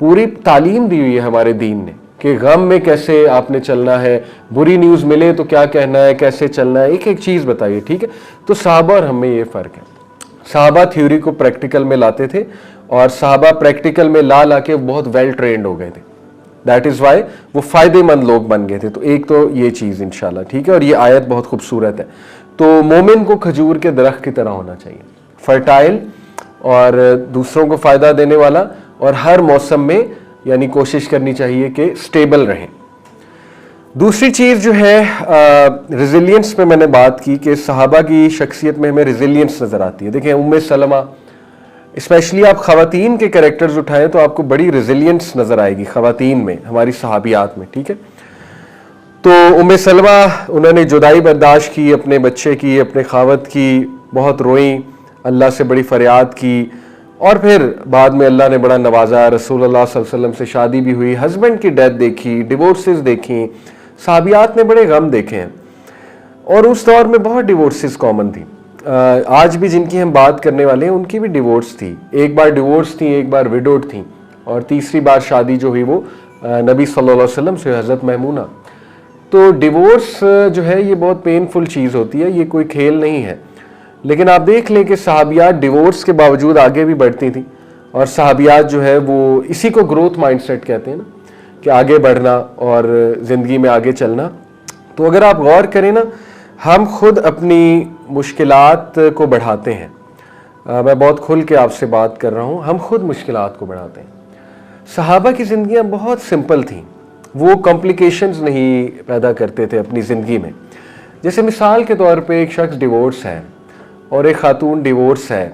پوری تعلیم دی ہوئی ہے ہمارے دین نے کہ غم میں کیسے آپ نے چلنا ہے, بری نیوز ملے تو کیا کہنا ہے, کیسے چلنا ہے, ایک ایک چیز بتائیے. ٹھیک ہے, تو صحابہ اور ہم میں یہ فرق ہے. صحابہ تھیوری کو پریکٹیکل میں لاتے تھے اور صحابہ پریکٹیکل میں لا کے بہت ویل ٹرینڈ ہو گئے تھے. دیٹ از وائی وہ فائدے مند لوگ بن گئے تھے. تو ایک تو یہ چیز انشاءاللہ. ٹھیک ہے, اور یہ آیت بہت خوبصورت ہے. تو مومن کو کھجور کے درخت کی طرح ہونا چاہیے, فرٹائل اور دوسروں کو فائدہ دینے والا, اور ہر موسم میں یعنی کوشش کرنی چاہیے کہ سٹیبل رہیں. دوسری چیز جو ہے ریزیلینس پہ میں نے بات کی کہ صحابہ کی شخصیت میں ہمیں ریزیلینس نظر آتی ہے. دیکھیں ام سلمہ, اسپیشلی آپ خواتین کے کریکٹرز اٹھائیں تو آپ کو بڑی ریزیلینس نظر آئے گی خواتین میں, ہماری صحابیات میں. ٹھیک ہے, تو سلمہ انہوں نے جدائی برداشت کی اپنے بچے کی، اپنے خاوند کی، بہت روئیں، اللہ سے بڑی فریاد کی، اور پھر بعد میں اللہ نے بڑا نوازا، رسول اللہ صلی اللہ علیہ وسلم سے شادی بھی ہوئی، ہسبینڈ کی ڈیتھ دیکھی، ڈیورسز دیکھیں، صحابیات نے بڑے غم دیکھے ہیں، اور اس دور میں بہت ڈیورسز کامن تھی۔ آج بھی جن کی ہم بات کرنے والے ہیں ان کی بھی ڈیورس تھی، ایک بار ڈیورس تھی، ایک بار ویڈوڈ تھیں، اور تیسری بار شادی جو ہوئی وہ نبی صلی اللہ علیہ وسلم سے، حضرت میمونہ۔ تو ڈیورس جو ہے یہ بہت پینفل چیز ہوتی ہے، یہ کوئی کھیل نہیں ہے، لیکن آپ دیکھ لیں کہ صحابیات ڈیورس کے باوجود آگے بھی بڑھتی تھیں، اور صحابیات جو ہے وہ اسی کو گروتھ مائنڈ سیٹ کہتے ہیں نا، کہ آگے بڑھنا اور زندگی میں آگے چلنا۔ تو اگر آپ غور کریں نا، ہم خود اپنی مشکلات کو بڑھاتے ہیں، میں بہت کھل کے آپ سے بات کر رہا ہوں، ہم خود مشکلات کو بڑھاتے ہیں۔ صحابہ کی زندگیاں بہت سمپل تھیں، وہ کمپلیکیشنز نہیں پیدا کرتے تھے اپنی زندگی میں۔ جیسے مثال کے طور پہ ایک شخص ڈیورس ہے اور ایک خاتون ڈیورس ہے،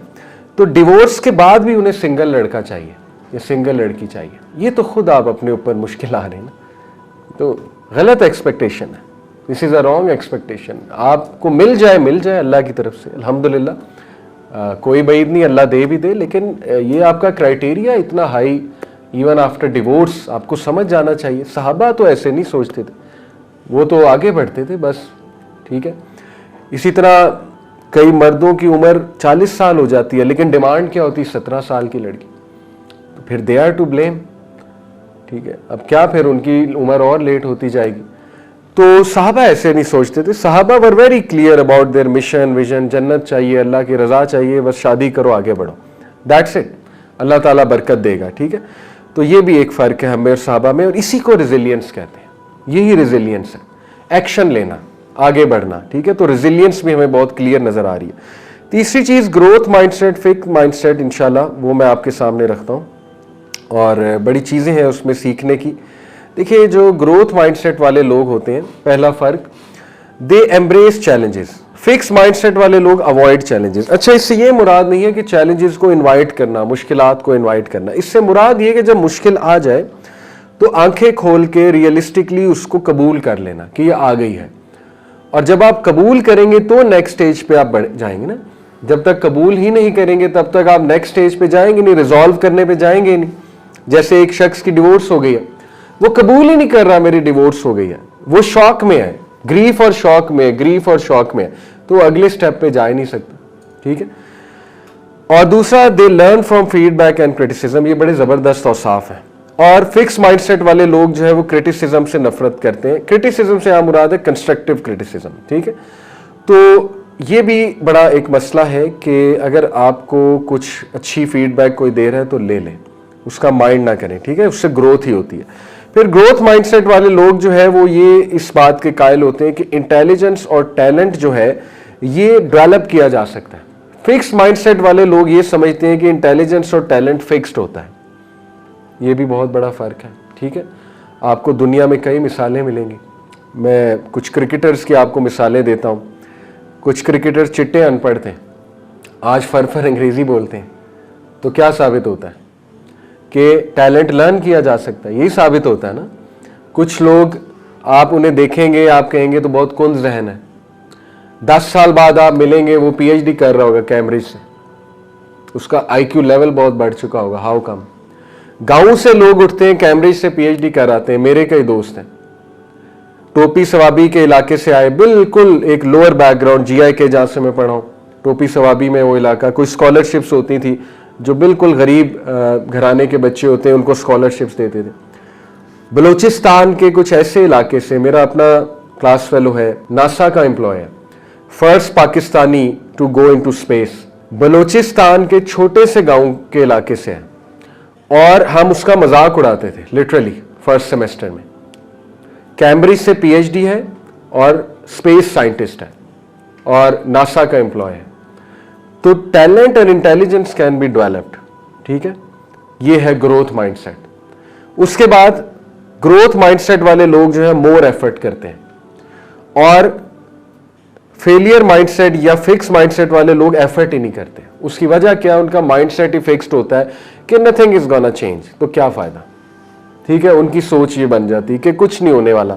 تو ڈیورس کے بعد بھی انہیں سنگل لڑکا چاہیے یا سنگل لڑکی چاہیے، یہ تو خود آپ اپنے اوپر مشکل لا رہے ہیں نا، تو غلط ایکسپیکٹیشن ہے، دس از اے رانگ ایکسپیکٹیشن۔ آپ کو مل جائے اللہ کی طرف سے الحمدللہ، کوئی بعید نہیں، اللہ دے بھی دے، لیکن یہ آپ کا کرائٹیریا اتنا ہائی ایون آفٹر ڈیورس، آپ کو سمجھ جانا چاہیے۔ صحابہ تو ایسے نہیں سوچتے تھے، وہ تو آگے بڑھتے تھے بس، ٹھیک ہے۔ اسی طرح کئی مردوں کی عمر 40 سال ہو جاتی ہے لیکن ڈیمانڈ کیا ہوتی ہے 17 سال کی لڑکی، تو پھر دے آر ٹو بلیم، ٹھیک ہے۔ اب کیا پھر ان کی عمر اور لیٹ ہوتی جائے گی۔ تو صحابہ ایسے نہیں سوچتے تھے، صحابہ were very clear about their mission, vision, جنت چاہیے، اللہ کی رضا چاہیے، بس شادی کرو آگے بڑھو، دیٹس اٹ، اللہ تعالیٰ برکت دے گا، ٹھیک ہے۔ تو یہ بھی ایک فرق ہے ہمیں اور صحابہ میں، اور اسی کو ریزیلینس کہتے ہیں، یہی ریزیلینس ہے، ایکشن لینا، آگے بڑھنا، ٹھیک ہے۔ تو ریزیلینس بھی ہمیں بہت کلیئر نظر آ رہی ہے۔ تیسری چیز growth mindset, fix mindset, انشاءاللہ وہ میں آپ کے سامنے رکھتا ہوں، اور بڑی چیزیں ہیں اس میں سیکھنے کی۔ دیکھیے جو گروتھ مائنڈ سیٹ والے لوگ ہوتے ہیں، پہلا فرق، they embrace challenges, fixed mindset والے لوگ اوائڈ چیلنجز۔ اچھا، اس سے یہ مراد نہیں ہے کہ چیلنجز کو انوائٹ کرنا، مشکلات کو انوائٹ کرنا، اس سے مراد یہ کہ جب مشکل آ جائے تو آنکھیں کھول کے ریئلسٹکلی اس کو قبول کر لینا کہ یہ آ گئی ہے، اور جب آپ قبول کریں گے تو نیکسٹ سٹیج پہ آپ بڑھ جائیں گے نا۔ جب تک قبول ہی نہیں کریں گے تب تک آپ نیکسٹ سٹیج پہ جائیں گے نہیں، ریزالو کرنے پہ جائیں گے نہیں۔ جیسے ایک شخص کی ڈیورس ہو گئی ہے، وہ قبول ہی نہیں کر رہا میری ڈیورس ہو گئی ہے، وہ شوق میں ہے، گریف اور شوق میں ہے، تو اگلے سٹیپ پہ جا ہی نہیں سکتا، ٹھیک ہے۔ اور دوسرا، they learn from feedback and criticism, یہ بڑے زبردست اور صاف ہیں۔ اور فکس مائنڈ سیٹ والے لوگ جو ہے وہ کرٹیسزم سے نفرت کرتے ہیں۔ کرٹیسزم سے یہاں مراد ہے کنسٹرکٹیو کرٹیسزم، ٹھیک ہے۔ تو یہ بھی بڑا ایک مسئلہ ہے کہ اگر آپ کو کچھ اچھی فیڈ بیک کوئی دے رہا ہے تو لے لیں، اس کا مائنڈ نہ کریں، ٹھیک ہے، اس سے گروتھ ہی ہوتی ہے۔ پھر گروتھ مائنڈ سیٹ والے لوگ جو ہے وہ یہ اس بات کے قائل ہوتے ہیں کہ انٹیلیجنس اور ٹیلنٹ جو ہے یہ ڈیولپ کیا جا سکتا ہے۔ فکس مائنڈ سیٹ والے لوگ یہ سمجھتے ہیں کہ انٹیلیجنس اور ٹیلنٹ فکسڈ ہوتا ہے، یہ بھی بہت بڑا فرق ہے، ٹھیک ہے۔ آپ کو دنیا میں کئی مثالیں ملیں گی، میں کچھ کرکٹرز کی آپ کو مثالیں دیتا ہوں۔ کچھ کرکٹر چٹے ان پڑھ تھے، آج فر انگریزی بولتے ہیں، تو کیا ثابت ہوتا ہے کہ ٹیلنٹ لرن کیا جا سکتا ہے، یہی ثابت ہوتا ہے نا۔ کچھ لوگ آپ انہیں دیکھیں گے، آپ کہیں گے تو بہت کند ذہن ہے، 10 سال بعد آپ ملیں گے وہ پی ایچ ڈی کر رہا ہوگا کیمبرج سے، اس کا آئی کیو لیول بہت بڑھ چکا ہوگا، ہاؤ کم؟ گاؤں سے لوگ اٹھتے ہیں کیمبرج سے پی ایچ ڈی کراتے ہیں، میرے کئی دوست ہیں، ٹوپی ثوابی کے علاقے سے آئے، بالکل ایک لوور بیک گراؤنڈ، جی آئی کے جہاں سے میں پڑھا ہوں، ٹوپی ثوابی میں وہ علاقہ، کوئی اسکالرشپس ہوتی تھی، جو بالکل غریب گھرانے کے بچے ہوتے ہیں ان کو اسکالرشپس دیتے تھے۔ بلوچستان کے کچھ ایسے علاقے سے، میرا اپنا کلاس فیلو ہے، ناسا کا امپلائی ہے، first Pakistani to go into space, Balochistan کے چھوٹے سے گاؤں کے علاقے سے ہے، اور ہم اس کا مذاق اڑاتے تھے لٹرلی فرسٹ سیمسٹر میں۔ کیمبرج سے پی ایچ ڈی ہے اور اسپیس سائنٹسٹ ہے اور ناسا کا امپلائی ہے۔ تو ٹیلنٹ اور انٹیلیجنس کین بی ڈیولپڈ، ٹھیک ہے، یہ ہے گروتھ مائنڈ سیٹ۔ اس کے بعد گروتھ مائنڈ سیٹ والے لوگ جو ہے مور ایفرٹ کرتے ہیں، اور فیلئر مائنڈ سیٹ یا فکس مائنڈ سیٹ والے لوگ ایفرٹ ہی نہیں کرتے۔ اس کی وجہ کیا؟ ان کا مائنڈ سیٹ ہی فکسڈ ہوتا ہے کہ نتھنگ از گونا چینج، تو کیا فائدہ، ٹھیک ہے، ان کی سوچ یہ بن جاتی ہے کہ کچھ نہیں ہونے والا،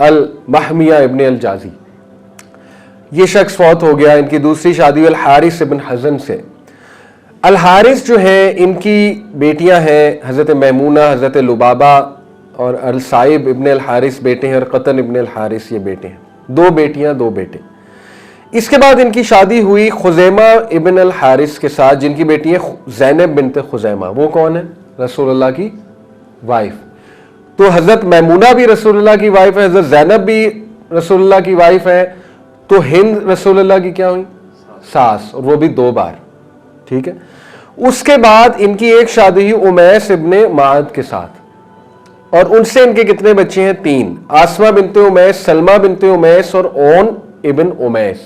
المحمیہ ابن الجازی، یہ شخص فوت ہو گیا. ان کی دوسری شادی الحارث ابن حزن سے. الحارث جو ہیں ان کی بیٹیاں ہیں حضرت میمونہ، حضرت لبابہ اور الصائب ابن الحارث بیٹے ہیں، اور قطن ابن الحارث یہ بیٹے ہیں. 2 بیٹیاں 2 بیٹے. اس کے بعد ان کی شادی ہوئی خزیمہ ابن الحارث کے ساتھ، جن کی بیٹی ہے زینب بنت خزیمہ. وہ کون ہے؟ رسول اللہ کی وائف. تو حضرت میمونہ بھی رسول اللہ کی وائف ہے، حضرت زینب بھی رسول اللہ کی وائف ہے. تو ہند رسول اللہ کی کیا ہوئی؟ ساس، اور وہ بھی 2 بار. ٹھیک ہے. اس کے بعد ان کی ایک شادی ہوئی امیس ابن معد کے ساتھ، اور ان سے ان کے کتنے بچے ہیں؟ 3. آسمہ بنت امیس، سلمہ بنت امیس اور اون ابن امیس.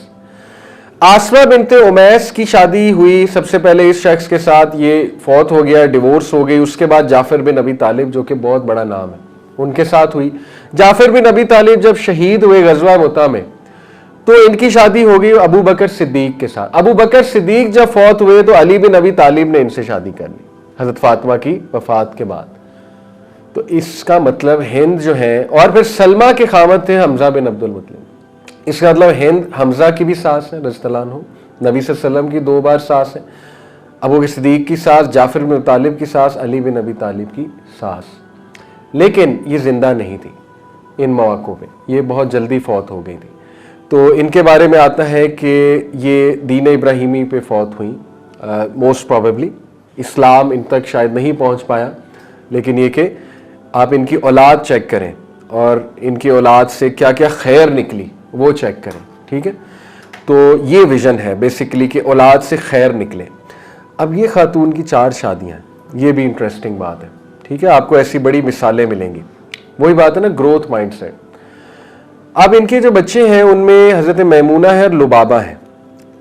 آسمہ بنت امیس کی شادی ہوئی سب سے پہلے اس شخص کے ساتھ، یہ فوت ہو گیا، ڈیورس ہو گئی. اس کے بعد جعفر بن ابی طالب، جو کہ بہت بڑا نام ہے، ان کے ساتھ ہوئی. جعفر بن ابی طالب جب شہید ہوئے غزوہ مؤتہ میں، تو ان کی شادی ہو گئی ابو بکر صدیق کے ساتھ. ابو بکر صدیق جب فوت ہوئے تو علی بن ابی طالب نے ان سے شادی کر لی حضرت فاطمہ کی وفات کے بعد. تو اس کا مطلب ہند جو ہے، اور پھر سلمہ کے خامد تھے حمزہ بن عبد المطلب. اس کا مطلب ہند حمزہ کی بھی ساس ہے رضی اللہ عنہ، نبی صلی اللہ علیہ وسلم کی 2 بار ساس ہے، ابو بکر صدیق کی ساس، جعفر بن طالب کی ساس، علی بن ابی طالب کی ساس. لیکن یہ زندہ نہیں تھی ان مواقع پہ، یہ بہت جلدی فوت ہو گئی تھی. تو ان کے بارے میں آتا ہے کہ یہ دین ابراہیمی پہ فوت ہوئیں. موسٹ پروبیبلی اسلام ان تک شاید نہیں پہنچ پایا، لیکن یہ کہ آپ ان کی اولاد چیک کریں اور ان کی اولاد سے کیا کیا خیر نکلی وہ چیک کریں. ٹھیک ہے. تو یہ ویژن ہے بیسیکلی کہ اولاد سے خیر نکلے. اب یہ خاتون کی 4 شادیاں ہیں، یہ بھی انٹرسٹنگ بات ہے. ٹھیک ہے. آپ کو ایسی بڑی مثالیں ملیں گی. وہی بات ہے نا، گروتھ مائنڈ سیٹ. اب ان کے جو بچے ہیں ان میں حضرت میمونہ ہے اور لبابہ ہے.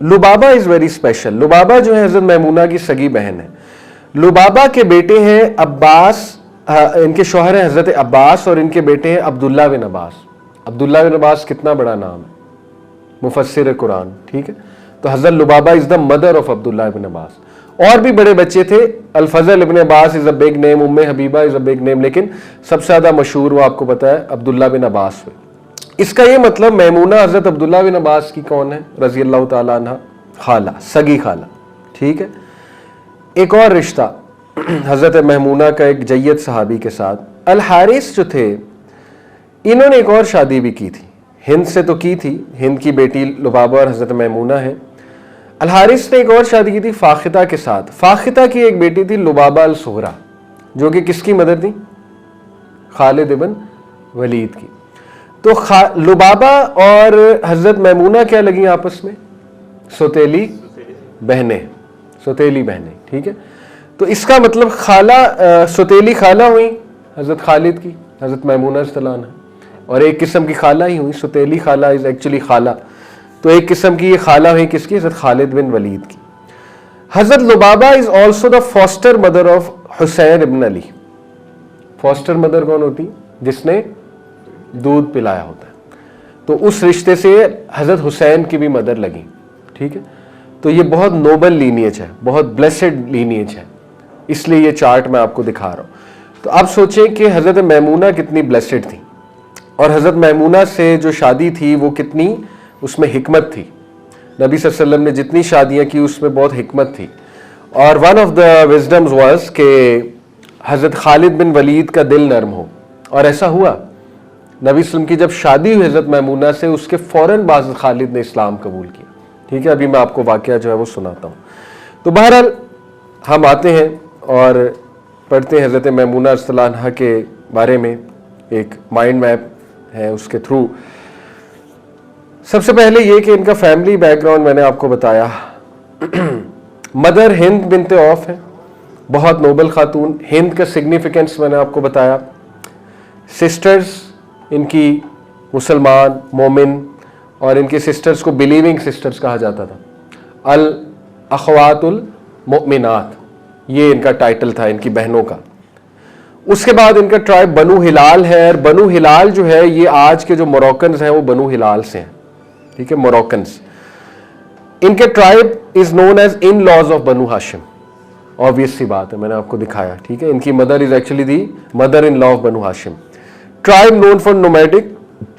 لبابہ از ویری اسپیشل. لبابہ جو ہے حضرت میمونہ کی سگی بہن ہے. لبابہ کے بیٹے ہیں عباس، ان کے شوہر ہیں حضرت عباس، اور ان کے بیٹے ہیں عبداللہ بن عباس. عبداللہ بن عباس کتنا بڑا نام ہے، مفسر قرآن. ٹھیک ہے. تو حضرت لبابہ از دا مدر آف عبداللہ بن عباس. اور بھی بڑے بچے تھے، الفضل ابن عباس از اے بگ نیم، ام حبیبہ از اے بگ نیم، لیکن سب سے زیادہ مشہور وہ آپ کو پتا ہے عبداللہ بن عباس ہوئے. اس کا یہ مطلب میمونہ حضرت عبداللہ بن عباس کی کون ہے؟ رضی اللہ تعالیٰ عنہ، خالہ، سگی خالہ. ٹھیک ہے. ایک اور رشتہ حضرت میمونہ کا ایک جید صحابی کے ساتھ. الحارث جو تھے انہوں نے ایک اور شادی بھی کی تھی، ہند سے تو کی تھی، ہند کی بیٹی لبابہ اور حضرت میمونہ ہے. الحارث نے ایک اور شادی کی تھی فاختہ کے ساتھ. فاختہ کی ایک بیٹی تھی لبابہ الصغریٰ، جو کہ کس کی مدر تھی؟ خالد ابن ولید کی. تو لبابہ اور حضرت میمونہ کیا لگیں آپس میں؟ سوتیلی بہنیں، سوتیلی بہنیں. ٹھیک ہے. تو اس کا مطلب خالہ، سوتیلی خالہ ہوئی حضرت خالد کی، حضرت میمونہ رضی اللہ عنہا، اور ایک قسم کی خالہ ہی ہوئی. سوتیلی خالہ از ایکچولی خالہ. تو ایک قسم کی یہ خالہ ہوئی کس کی؟ حضرت خالد بن ولید کی. Hazrat Lubaba is also the foster mother of Husain ابن علی. فاسٹر مدر کون ہوتی؟ جس نے دودھ پلایا ہوتا ہے. تو اس رشتے سے حضرت حسین کی بھی مدر لگی. ٹھیک ہے. تو یہ بہت نوبل لینیج ہے، بہت بلیسڈ لینیج ہے، اس لیے یہ چارٹ میں آپ کو دکھا رہا ہوں. تو آپ سوچیں کہ حضرت میمونہ کتنی بلیسڈ تھی، اور حضرت میمونہ سے جو شادی تھی وہ کتنی اس میں حکمت تھی. نبی صلی اللہ علیہ وسلم نے جتنی شادیاں کی اس میں بہت حکمت تھی. اور ون آف دا وزڈمز واز کہ حضرت خالد بن ولید کا دل نرم ہو، اور ایسا ہوا. نبی صلی اللہ علیہ وسلم کی جب شادی ہوئی حضرت میمونہ سے، اس کے فوراً بعد خالد نے اسلام قبول کیا. ٹھیک ہے. ابھی میں آپ کو واقعہ جو ہے وہ سناتا ہوں. تو بہرحال ہم آتے ہیں اور پڑھتے ہیں حضرت میمونہ رضی اللہ عنہا کے بارے میں. ایک مائنڈ میپ ہے اس کے تھرو. سب سے پہلے یہ کہ ان کا فیملی بیک گراؤنڈ میں نے آپ کو بتایا. مدر ہند بنت عوف ہے، بہت نوبل خاتون. ہند کا سگنیفیکنس میں نے آپ کو بتایا. سسٹرز ان کی مسلمان، مومن، اور ان کی سسٹرز کو بلیونگ سسٹرز کہا جاتا تھا. الاخوات المؤمنات، یہ ان کا ٹائٹل تھا ان کی بہنوں کا. اس کے بعد ان کا ٹرائب بنو ہلال ہے، اور بنو ہلال جو ہے یہ آج کے جو موروکنز ہیں وہ بنو ہلال سے ہیں. ٹھیک ہے. موروکنز. ان کے tribe is known as in laws of Banu Hashim. Obvious سی بات ہے، میں نے آپ کو دکھایا. ٹھیک ہے. ان کی mother is actually the mother in law of Banu Hashim. Tribe known for nomadic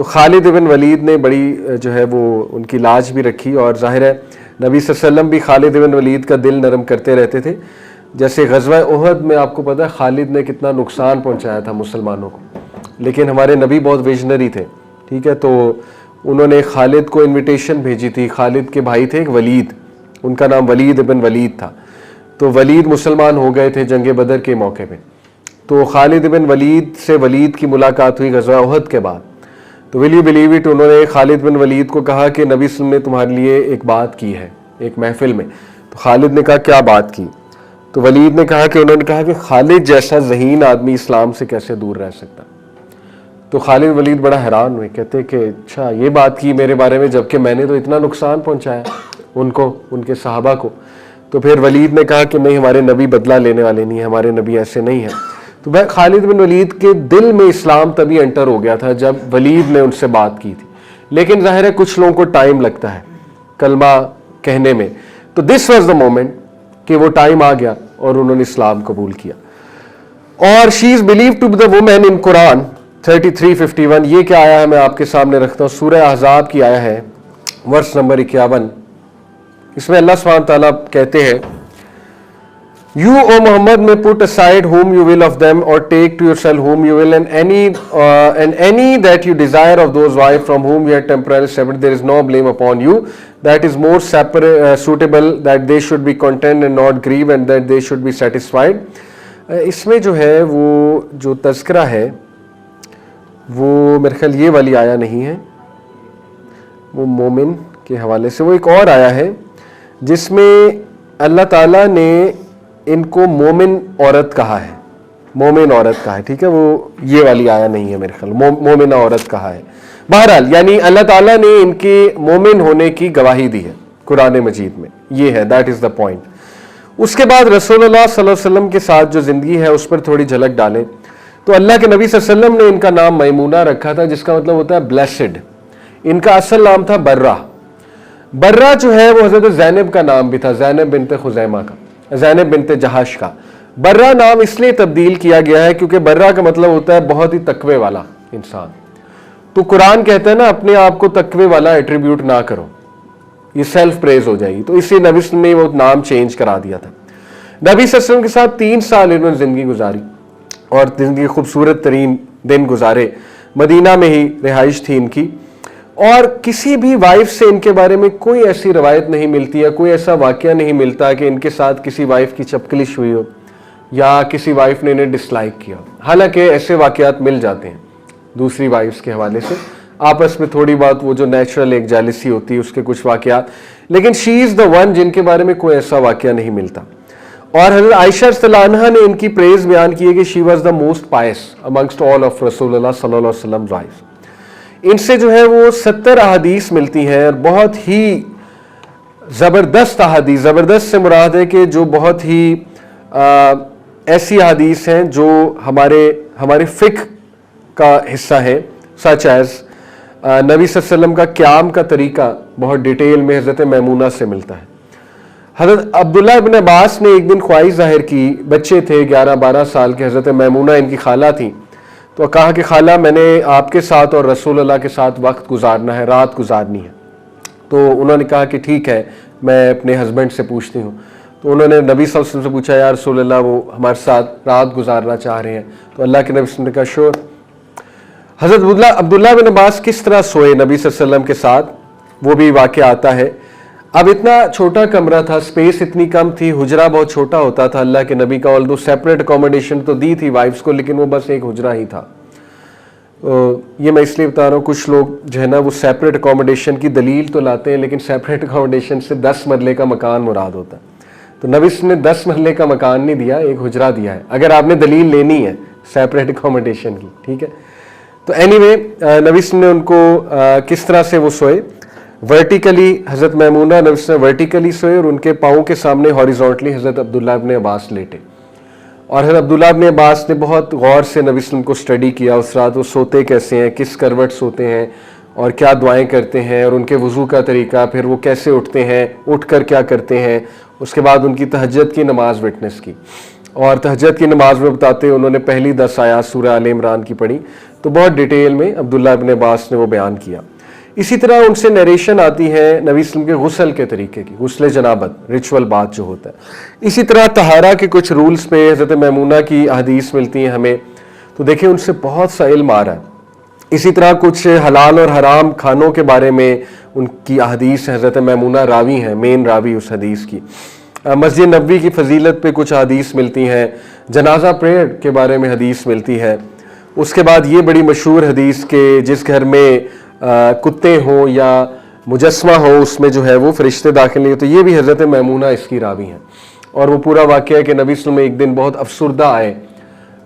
تو خالد بن ولید نے بڑی جو ہے وہ ان کی لاج بھی رکھی، اور ظاہر ہے نبی صلی اللہ علیہ وسلم بھی خالد بن ولید کا دل نرم کرتے رہتے تھے. جیسے غزوہ احد میں آپ کو پتہ ہے خالد نے کتنا نقصان پہنچایا تھا مسلمانوں کو، لیکن ہمارے نبی بہت ویژنری تھے، ٹھیک ہے. تو انہوں نے خالد کو انویٹیشن بھیجی تھی. خالد کے بھائی تھے ایک ولید، ان کا نام ولید بن ولید تھا. تو ولید مسلمان ہو گئے تھے جنگ بدر کے موقع پہ. تو خالد بن ولید سے ولید کی ملاقات ہوئی غزوہ احد کے بعد. تو ول یو بلیو اٹ، انہوں نے خالد بن ولید کو کہا کہ نبی صلی اللہ علیہ وسلم نے تمہارے لیے ایک بات کی ہے ایک محفل میں. تو خالد نے کہا کیا بات کی؟ تو ولید نے کہا کہ انہوں نے کہا کہ خالد جیسا ذہین آدمی اسلام سے کیسے دور رہ سکتا. تو خالد ولید بڑا حیران ہوئے، کہتے کہ اچھا یہ بات کی میرے بارے میں، جبکہ میں نے تو اتنا نقصان پہنچایا ان کو، ان کے صحابہ کو. تو پھر ولید نے کہا کہ نہیں، ہمارے نبی بدلہ لینے والے نہیں ہیں، ہمارے نبی ایسے نہیں ہیں. تو خالد بن ولید کے دل میں اسلام تبھی انٹر ہو گیا تھا جب ولید نے ان سے بات کی تھی. لیکن ظاہر ہے کچھ لوگوں کو ٹائم لگتا ہے کلمہ کہنے میں. تو دس واز دا مومنٹ کہ وہ ٹائم آ گیا اور انہوں نے اسلام قبول کیا. اور شی is believe to the woman ان قرآن 33:51. یہ کیا آیا ہے میں آپ کے سامنے رکھتا ہوں، سورہ احزاب کی آیا ہے ورس نمبر 51. اس میں اللہ سبحانہ تعالیٰ کہتے ہیں You, O Muhammad, may put aside whom you will of them, or take to yourself whom you will, and any that you desire of those wives from whom you are temporarily separated. There is no blame upon you. That is more suitable that they should be content and not grieve, and that they should be satisfied. اس میں جو ہے وہ جو تذکرہ ہے وہ میرے خیال یہ والی آیا نہیں ہے، وہ مومن کے حوالے سے وہ ایک اور آیا ہے جس میں اللہ تعالیٰ نے ان کو مومن عورت کہا ہے، مومن عورت کہا ہے، ٹھیک ہے. وہ یہ والی آیا نہیں ہے میرے خیال، مومنہ عورت کہا ہے. بہرحال یعنی اللہ تعالیٰ نے ان کے مومن ہونے کی گواہی دی ہے قرآن مجید میں. یہ ہے، دیٹ از دا پوائنٹ. اس کے بعد رسول اللہ صلی اللہ علیہ وسلم کے ساتھ جو زندگی ہے اس پر تھوڑی جھلک ڈالیں. تو اللہ کے نبی صلی اللہ علیہ وسلم نے ان کا نام میمونہ رکھا تھا، جس کا مطلب ہوتا ہے بلیسڈ. ان کا اصل نام تھا برہ. برہ جو ہے وہ حضرت زینب کا نام بھی تھا، زینب بنت خزیمہ کا، زینب بنت جہش کا. برہ نام اس لیے تبدیل کیا گیا ہے کیونکہ برہ کا مطلب ہوتا ہے بہت ہی تقوی والا انسان. تو قرآن کہتا ہے نا اپنے آپ کو تقوی والا ایٹریبیوٹ نہ کرو، یہ سیلف پریز ہو جائے گی. تو اس لیے نبی صلی اللہ علیہ وسلم نے وہ نام چینج کرا دیا تھا. نبی صلی اللہ علیہ وسلم کے ساتھ 3 سال انہوں نے زندگی گزاری اور زندگی خوبصورت ترین دن گزارے. مدینہ میں ہی رہائش تھی ان کی، اور کسی بھی وائف سے ان کے بارے میں کوئی ایسی روایت نہیں ملتی ہے، کوئی ایسا واقعہ نہیں ملتا کہ ان کے ساتھ کسی وائف کی چپکلش ہوئی ہو یا کسی وائف نے انہیں ڈس لائک کیا. حالانکہ ایسے واقعات مل جاتے ہیں دوسری وائفز کے حوالے سے، آپس میں تھوڑی بات وہ جو نیچرل ایک جیلسی ہوتی ہے اس کے کچھ واقعات، لیکن شی از دا ون جن کے بارے میں کوئی ایسا واقعہ نہیں ملتا. اور حضرت عائشہ رضی اللہ عنہا نے ان کی پریز بیان کی ہے کہ she was the most pious amongst all of رسول اللہ صلی اللہ علیہ وسلم وائف. ان سے جو ہے وہ 70 احادیث ملتی ہیں، اور بہت ہی زبردست احادیث. زبردست سے مراد ہے کہ جو بہت ہی ایسی احادیث ہیں جو ہمارے فقہ کا حصہ ہیں، سچ ایز نبی صلی اللہ علیہ وسلم کا قیام کا طریقہ بہت ڈیٹیل میں حضرت میمونہ سے ملتا ہے. حضرت عبداللہ ابن عباس نے ایک دن خواہش ظاہر کی، بچے تھے 11-12 سال کے، حضرت میمونہ ان کی خالہ تھیں. تو کہا کہ خالہ میں نے آپ کے ساتھ اور رسول اللہ کے ساتھ وقت گزارنا ہے، رات گزارنی ہے. تو انہوں نے کہا کہ ٹھیک ہے میں اپنے ہسبینڈ سے پوچھتی ہوں. تو انہوں نے نبی صلی اللہ علیہ وسلم سے پوچھا یا رسول اللہ وہ ہمارے ساتھ رات گزارنا چاہ رہے ہیں. تو اللہ کے نبی صلی اللہ علیہ وسلم نے کہا شور. حضرت عبداللہ بن عباس کس طرح سوئے نبی صلی اللہ علیہ وسلم کے ساتھ وہ بھی واقعہ آتا ہے. اب اتنا چھوٹا کمرہ تھا، سپیس اتنی کم تھی، حجرہ بہت چھوٹا ہوتا تھا اللہ کے نبی کا. آلدو سیپریٹ اکوموڈیشن تو دی تھی وائفز کو، لیکن وہ بس ایک حجرہ ہی تھا. یہ میں اس لیے بتا رہا ہوں کچھ لوگ جو ہے نا وہ سیپریٹ اکوموڈیشن کی دلیل تو لاتے ہیں، لیکن سیپریٹ اکوموڈیشن سے 10 مرلے کا مکان مراد ہوتا ہے. تو نبی صلی اللہ علیہ وسلم نے 10 مرلے کا مکان نہیں دیا، ایک حجرہ دیا ہے اگر آپ نے دلیل لینی ہے سیپریٹ اکوموڈیشن کی، ٹھیک ہے. تو اینی وے نبی صلی اللہ علیہ وسلم نے ان کو کس طرح سے وہ سوئے ورٹیکلی. حضرت میمونہ نبی صلی اللہ علیہ وسلم ورٹیکلی سوئے اور ان کے پاؤں کے سامنے ہاریزونٹلی حضرت عبداللہ ابن عباس لیٹے. اور حضرت عبداللہ ابن عباس نے بہت غور سے نبی صلی اللہ علیہ وسلم کو اسٹڈی کیا اس رات. وہ سوتے کیسے ہیں، کس کروٹ سوتے ہیں اور کیا دعائیں کرتے ہیں، اور ان کے وضو کا طریقہ، پھر وہ کیسے اٹھتے ہیں، اٹھ کر کیا کرتے ہیں. اس کے بعد ان کی تہجد کی نماز وٹنس کی. اور تہجد کی نماز میں بتاتے ہیں انہوں نے پہلی 10 آیات سورہ آل عمران کی پڑھی، تو بہت ڈیٹیل میں عبداللہ ابن عباس نے وہ بیان کیا۔ اسی طرح ان سے نیریشن آتی ہے نبی صلی اللہ علیہ وسلم کے غسل کے طریقے کی، غسل جنابت، ریچول بات جو ہوتا ہے۔ اسی طرح طہارہ کے کچھ رولز پہ حضرت میمونہ کی احادیث ملتی ہیں ہمیں، تو دیکھیں ان سے بہت سا علم آ رہا ہے۔ اسی طرح کچھ حلال اور حرام کھانوں کے بارے میں ان کی احادیث ہیں، حضرت میمونہ راوی ہیں، مین راوی اس حدیث کی۔ مسجد نبوی کی فضیلت پہ کچھ حدیث ملتی ہیں، جنازہ پریئر کے بارے میں حدیث ملتی ہے۔ اس کے بعد یہ بڑی مشہور حدیث کہ جس گھر میں کتے ہوں یا مجسمہ ہو اس میں جو ہے وہ فرشتے داخل نہیں ہوتے، یہ بھی حضرت میمونہ اس کی راوی ہیں۔ اور وہ پورا واقعہ ہے کہ نبی صلی اللہ علیہ وسلم ایک دن بہت افسردہ آئے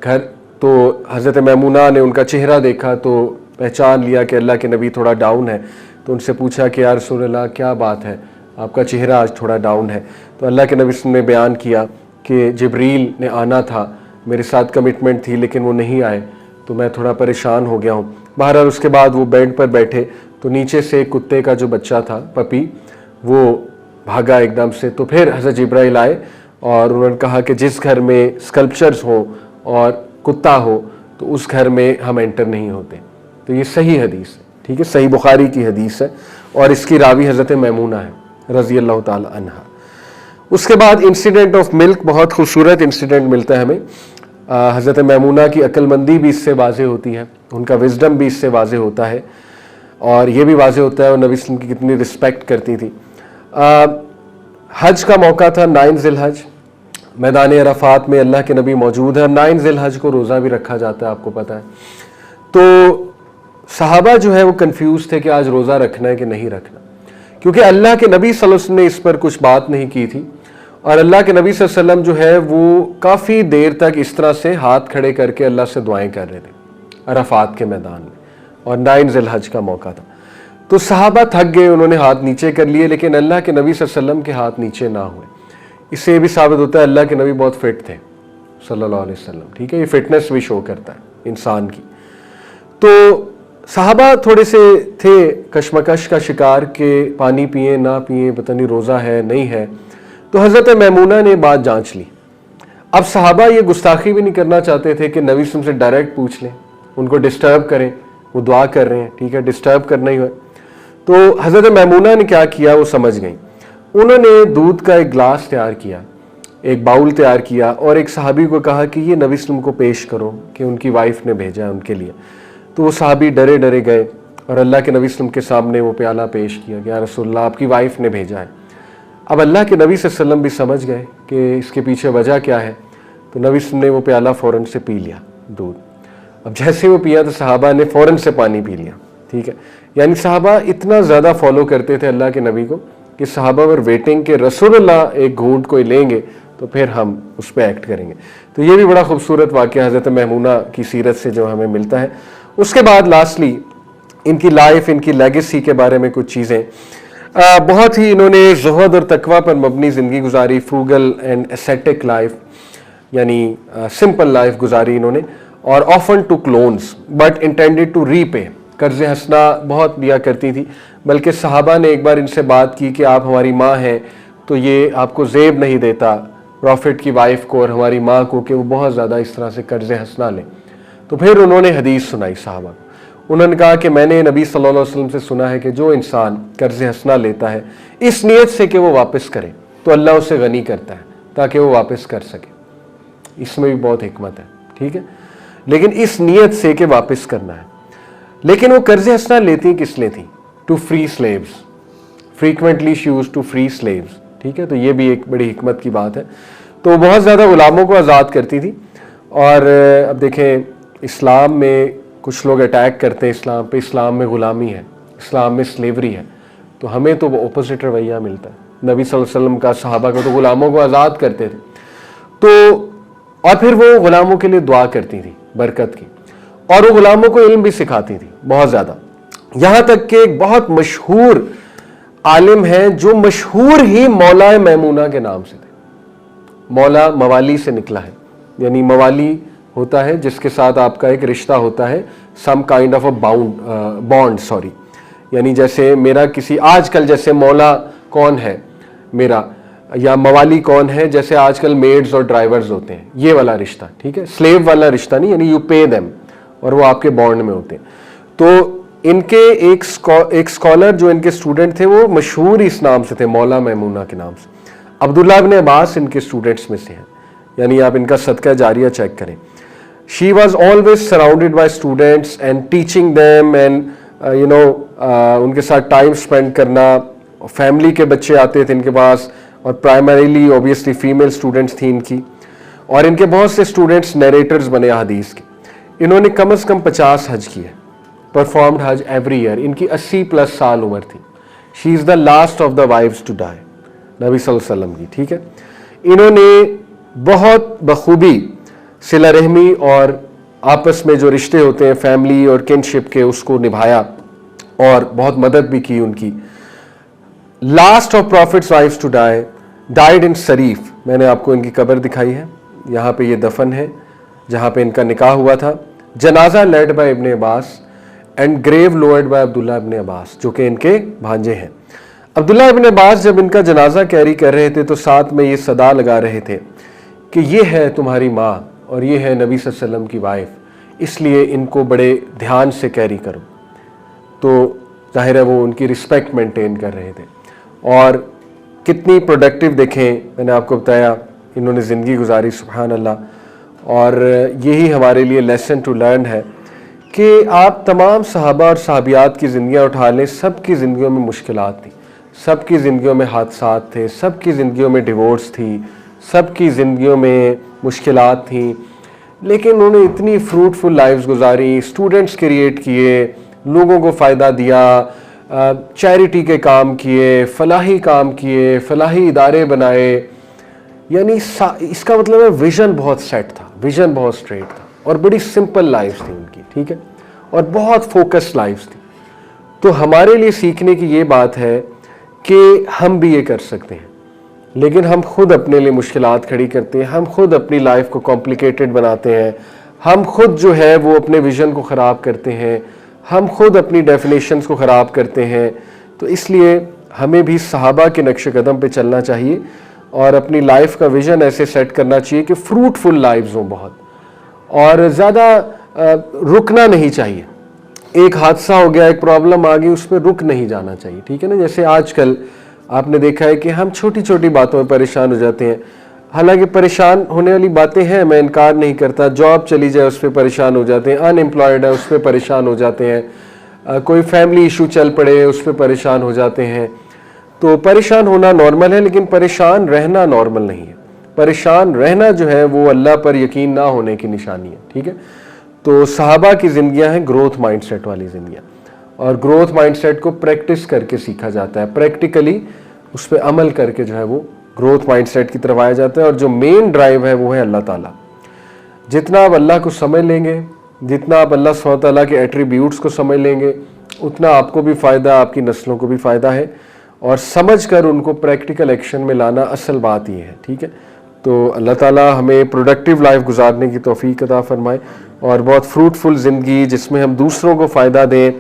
گھر، تو حضرت میمونہ نے ان کا چہرہ دیکھا تو پہچان لیا کہ اللہ کے نبی تھوڑا ڈاؤن ہے، تو ان سے پوچھا کہ یا رسول اللہ کیا بات ہے، آپ کا چہرہ آج تھوڑا ڈاؤن ہے؟ تو اللہ کے نبی صلی اللہ علیہ وسلم نے بیان کیا کہ جبریل نے آنا تھا، میرے ساتھ کمٹمنٹ تھی لیکن وہ نہیں آئے تو میں تھوڑا پریشان ہو گیا ہوں۔ بہرحال اس کے بعد وہ بیڈ پر بیٹھے تو نیچے سے ایک کتے کا جو بچہ تھا پپی وہ بھاگا ایک دم سے، تو پھر حضرت جبرائیل آئے اور انہوں نے کہا کہ جس گھر میں اسکلپچرز ہوں اور کتا ہو تو اس گھر میں ہم انٹر نہیں ہوتے۔ تو یہ صحیح حدیث ہے، ٹھیک ہے، صحیح بخاری کی حدیث ہے، اور اس کی راوی حضرت میمونہ ہے رضی اللہ تعالی عنہا۔ اس کے بعد انسیڈنٹ آف ملک، بہت خوبصورت انسیڈنٹ ملتا ہے ہمیں۔ حضرت میمونہ کی عقل مندی بھی اس سے واضح ہوتی ہے، ان کا وزڈم بھی اس سے واضح ہوتا ہے، اور یہ بھی واضح ہوتا ہے وہ نبی صلی اللہ علیہ وسلم کی کتنی رسپیکٹ کرتی تھی۔ حج کا موقع تھا، 9 ذی الحج، میدان عرفات میں اللہ کے نبی موجود ہیں، 9 ذی الحج کو روزہ بھی رکھا جاتا ہے، آپ کو پتہ ہے۔ تو صحابہ جو ہے وہ کنفیوز تھے کہ آج روزہ رکھنا ہے کہ نہیں رکھنا، کیونکہ اللہ کے نبی صلی اللہ علیہ وسلم نے اس پر کچھ بات نہیں کی تھی، اور اللہ کے نبی صلی اللہ علیہ وسلم جو ہے وہ کافی دیر تک اس طرح سے ہاتھ کھڑے کر کے اللہ سے دعائیں کر رہے تھے عرفات کے میدان میں، اور 9 ذی الحج کا موقع تھا۔ تو صحابہ تھک گئے، انہوں نے ہاتھ نیچے کر لیے، لیکن اللہ کے نبی صلی اللہ علیہ وسلم کے ہاتھ نیچے نہ ہوئے۔ اس سے یہ بھی ثابت ہوتا ہے اللہ کے نبی بہت فٹ تھے صلی اللہ علیہ وسلم، ٹھیک ہے، یہ فٹنس بھی شو کرتا ہے انسان کی۔ تو صحابہ تھوڑے سے تھے کشمکش کا شکار کہ پانی پئیں نہ پئیں، پتہ نہیں روزہ ہے نہیں ہے۔ تو حضرت میمونہ نے بات جانچ لی۔ اب صحابہ یہ گستاخی بھی نہیں کرنا چاہتے تھے کہ نبی صلی اللہ علیہ وسلم سے ڈائریکٹ پوچھ لیں، ان کو ڈسٹرب کریں، وہ دعا کر رہے ہیں، ٹھیک ہے، ڈسٹرب کرنا ہی ہوئے۔ تو حضرت میمونہ نے کیا کیا، وہ سمجھ گئیں۔ انہوں نے دودھ کا ایک گلاس تیار کیا، ایک باؤل تیار کیا، اور ایک صحابی کو کہا کہ یہ نبی صلی اللہ علیہ وسلم کو پیش کرو کہ ان کی وائف نے بھیجا ہے ان کے لیے۔ تو وہ صحابی ڈرے ڈرے گئے اور اللہ کے نبی صلی اللہ علیہ وسلم کے سامنے وہ پیالہ پیش کیا کہ یا رسول اللہ آپ کی وائف نے بھیجا ہے۔ اب اللہ کے نبی صلی اللہ علیہ وسلم بھی سمجھ گئے کہ اس کے پیچھے وجہ کیا ہے، تو نبی صلی اللہ علیہ وسلم نے وہ پیالہ فوراً سے پی لیا دودھ۔ اب جیسے وہ پیا تو صحابہ نے فوراً سے پانی پی لیا، ٹھیک ہے، یعنی صحابہ اتنا زیادہ فالو کرتے تھے اللہ کے نبی کو کہ صحابہ ور ویٹنگ کہ رسول اللہ ایک گھونٹ کوئی لیں گے تو پھر ہم اس پہ ایکٹ کریں گے۔ تو یہ بھی بڑا خوبصورت واقعہ حضرت میمونہ کی سیرت سے جو ہمیں ملتا ہے۔ اس کے بعد لاسٹلی ان کی لائف، ان کی لیگیسی کے بارے میں کچھ چیزیں، بہت ہی انہوں نے زہد اور تقوی پر مبنی زندگی گزاری، فروگل اینڈ اسیٹک لائف، یعنی سمپل لائف گزاری انہوں نے، اور آفن ٹوک لونز بٹ انٹینڈیڈ ٹو ری پے، قرض حسنہ بہت لیا کرتی تھی، بلکہ صحابہ نے ایک بار ان سے بات کی کہ آپ ہماری ماں ہیں تو یہ آپ کو زیب نہیں دیتا پروفٹ کی وائف کو اور ہماری ماں کو کہ وہ بہت زیادہ اس طرح سے قرض حسنہ لیں۔ تو پھر انہوں نے حدیث سنائی صحابہ کو، انہوں نے کہا کہ میں نے نبی صلی اللہ علیہ وسلم سے سنا ہے کہ جو انسان قرض حسنہ لیتا ہے اس نیت سے کہ وہ واپس کرے تو اللہ اسے غنی کرتا ہے تاکہ وہ واپس کر سکے۔ اس میں بھی بہت حکمت ہے، ٹھیک ہے، لیکن اس نیت سے کہ واپس کرنا ہے۔ لیکن وہ قرض حسنہ لیتی کس لیے تھی؟ To free slaves, frequently she used to free slaves, ٹھیک ہے، تو یہ بھی ایک بڑی حکمت کی بات ہے۔ تو بہت زیادہ غلاموں کو آزاد کرتی تھی، اور اب دیکھیں اسلام میں کچھ لوگ اٹیک کرتے ہیں اسلام پہ، اسلام میں غلامی ہے، اسلام میں سلیوری ہے، تو ہمیں تو وہ اپوزٹ رویہ ملتا ہے نبی صلی اللہ علیہ وسلم کا۔ صحابہ کو تو غلاموں کو آزاد کرتے تھے، تو اور پھر وہ غلاموں کے لیے دعا کرتی تھی برکت کی، اور وہ غلاموں کو علم بھی سکھاتی تھی بہت زیادہ، یہاں تک کہ ایک بہت مشہور عالم ہے جو مشہور ہی مولا میمونہ کے نام سے تھے۔ مولا موالی سے نکلا ہے، یعنی موالی ہوتا ہے جس کے ساتھ آپ کا ایک رشتہ ہوتا ہے، some kind of a bond, یعنی جیسے میرا کسی، آج کل جیسے مولا کون ہے میرا، یا موالی کون ہے, جیسے آج کل میڈز اور ڈرائیورز ہوتے ہیں, یہ والا رشتہ, ٹھیک ہے, سلیو والا رشتہ نہیں, یعنی یو پے دیم اور وہ آپ کے بانڈ میں ہوتے ہیں. تو ان کے ایک اسکالر جو ان کے اسٹوڈنٹ تھے وہ مشہور اس نام سے تھے, مولا میمونہ کے نام سے. عبداللہ ابن عباس ان کے اسٹوڈنٹس میں سے ہیں, یعنی آپ ان کا صدقہ جاریہ چیک کریں. She was always surrounded by students and teaching them and ان کے ساتھ ٹائم اسپینڈ کرنا. فیملی کے بچے آتے تھے ان کے پاس, اور پرائمریلی اوبیسلی فیمیل اسٹوڈنٹس تھیں ان کی, اور ان کے بہت سے اسٹوڈنٹس نیریٹرز بنے حدیث کے. انہوں نے کم از کم 50 حج کیے, پرفارمڈ حج ایوری ایئر. ان کی 80+ سال عمر تھی. She is the last of the wives to die, نبی صلی اللہ علیہ وسلم کی, ٹھیک ہے. انہوں نے بہت بخوبی صلہ رحمی اور آپس میں جو رشتے ہوتے ہیں فیملی اور کنشپ کے, اس کو نبھایا اور بہت مدد بھی کی ان کی. Last of prophets wives to die died in Sarif. میں نے آپ کو ان کی قبر دکھائی ہے, یہاں پہ یہ دفن ہے جہاں پہ ان کا نکاح ہوا تھا. جنازہ لیڈ بائی ابن عباس اینڈ گریو لوئرڈ بائی عبداللہ ابن عباس, جو کہ ان کے بھانجے ہیں. عبداللہ ابن عباس جب ان کا جنازہ کیری کر رہے تھے تو ساتھ میں یہ صدا لگا رہے تھے کہ یہ ہے تمہاری ماں اور یہ ہے نبی صلی اللہ علیہ وسلم کی وائف, اس لیے ان کو بڑے دھیان سے کیری کرو. تو ظاہر ہے وہ ان کی رسپیکٹ مینٹین کر رہے تھے. اور کتنی پروڈکٹیو دیکھیں, میں نے آپ کو بتایا انہوں نے زندگی گزاری, سبحان اللہ. اور یہی ہمارے لیے لیسن ٹو لرن ہے کہ آپ تمام صحابہ اور صحابیات کی زندگیاں اٹھا لیں, سب کی زندگیوں میں مشکلات تھیں, سب کی زندگیوں میں حادثات تھے, سب کی زندگیوں میں ڈیورس تھی, سب کی زندگیوں میں مشکلات تھیں, لیکن انہوں نے اتنی فروٹفل لائفز گزاری, اسٹوڈنٹس کریٹ کیے, لوگوں کو فائدہ دیا, چیریٹی کے کام کیے, فلاحی کام کیے, فلاحی ادارے بنائے. یعنی اس کا مطلب ہے ویژن بہت سیٹ تھا, ویژن بہت اسٹریٹ تھا, اور بڑی سمپل لائف تھی ان کی, ٹھیک ہے, اور بہت فوکس لائف تھی. تو ہمارے لیے سیکھنے کی یہ بات ہے کہ ہم بھی یہ کر سکتے ہیں, لیکن ہم خود اپنے لیے مشکلات کھڑی کرتے ہیں, ہم خود اپنی لائف کو کمپلیکیٹڈ بناتے ہیں, ہم خود جو ہے وہ اپنے ویژن کو خراب کرتے ہیں, ہم خود اپنی ڈیفینیشنز کو خراب کرتے ہیں. تو اس لیے ہمیں بھی صحابہ کے نقش قدم پہ چلنا چاہیے اور اپنی لائف کا ویژن ایسے سیٹ کرنا چاہیے کہ فروٹفل لائفز ہوں بہت, اور زیادہ رکنا نہیں چاہیے. ایک حادثہ ہو گیا, ایک پرابلم آ گئی, اس پہ رک نہیں جانا چاہیے, ٹھیک ہے نا. جیسے آج کل آپ نے دیکھا ہے کہ ہم چھوٹی چھوٹی باتوں میں پریشان ہو جاتے ہیں. حالانکہ پریشان ہونے والی باتیں ہیں, میں انکار نہیں کرتا. جاب چلی جائے اس پہ پریشان ہو جاتے ہیں, ان امپلائڈ ہے اس پہ پریشان ہو جاتے ہیں, کوئی فیملی ایشو چل پڑے اس پہ پریشان ہو جاتے ہیں. تو پریشان ہونا نارمل ہے, لیکن پریشان رہنا نارمل نہیں ہے. پریشان رہنا جو ہے وہ اللہ پر یقین نہ ہونے کی نشانی ہے, ٹھیک ہے. تو صحابہ کی زندگیاں ہیں گروتھ مائنڈ سیٹ والی زندگیاں, اور گروتھ مائنڈ سیٹ کو پریکٹس کر کے سیکھا جاتا ہے, پریکٹیکلی اس پہ عمل کر کے جو ہے وہ گروتھ مائنڈ سیٹ کی طرف آیا جاتا ہے. اور جو مین ڈرائیو ہے وہ ہے اللہ تعالیٰ. جتنا آپ اللہ کو سمجھ لیں گے, جتنا آپ اللہ سبحانہ تعالیٰ کے ایٹریبیوٹس کو سمجھ لیں گے, اتنا آپ کو بھی فائدہ, آپ کی نسلوں کو بھی فائدہ ہے. اور سمجھ کر ان کو پریکٹیکل ایکشن میں لانا اصل بات یہ ہے, ٹھیک ہے. تو اللہ تعالیٰ ہمیں پروڈکٹیو لائف گزارنے کی توفیق عطا فرمائے, اور بہت فروٹفل زندگی جس میں ہم دوسروں کو فائدہ دیں,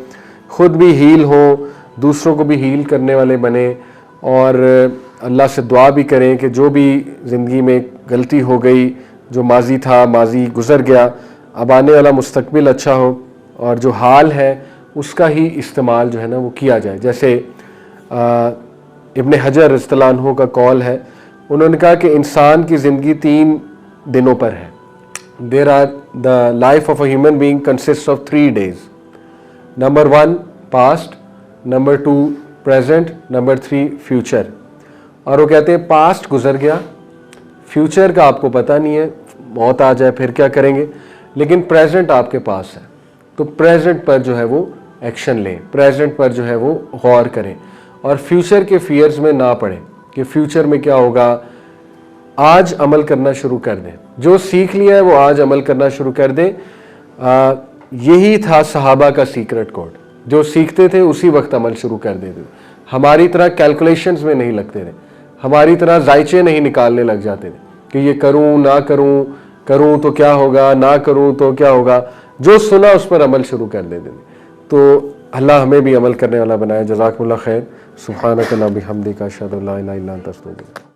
خود بھی ہیل ہوں, دوسروں کو بھی ہیل کرنے والے بنیں. اور اللہ سے دعا بھی کریں کہ جو بھی زندگی میں غلطی ہو گئی, جو ماضی تھا ماضی گزر گیا, اب آنے والا مستقبل اچھا ہو, اور جو حال ہے اس کا ہی استعمال جو ہے نا وہ کیا جائے. جیسے ابن حجر رضی اللہ عنہ کا قول ہے, انہوں نے کہا کہ انسان کی زندگی 3 دنوں پر ہے. the life of a human being consists of 3 days. Number 1 past, number 2 present, number 3 future. اور وہ کہتے ہیں پاسٹ گزر گیا, فیوچر کا آپ کو پتہ نہیں ہے, موت آ جائے پھر کیا کریں گے, لیکن پریزنٹ آپ کے پاس ہے. تو پریزنٹ پر جو ہے وہ ایکشن لیں, پریزنٹ پر جو ہے وہ غور کریں, اور فیوچر کے فیئرز میں نہ پڑیں کہ فیوچر میں کیا ہوگا. آج عمل کرنا شروع کر دیں, جو سیکھ لیا ہے وہ آج عمل کرنا شروع کر دیں. یہی تھا صحابہ کا سیکرٹ کوڈ, جو سیکھتے تھے اسی وقت عمل شروع کر دیتے تھے. ہماری طرح کیلکولیشنز میں نہیں لگتے تھے, ہماری طرح ذائچے نہیں نکالنے لگ جاتے تھے کہ یہ کروں نہ کروں, کروں تو کیا ہوگا, نہ کروں تو کیا ہوگا. جو سنا اس پر عمل شروع کر دیتے تھے. تو اللہ ہمیں بھی عمل کرنے والا بنائے. جزاکم اللہ خیر. سبحانک اللہم وبحمدک اشہد ان لا الہ الا انت استغفرک.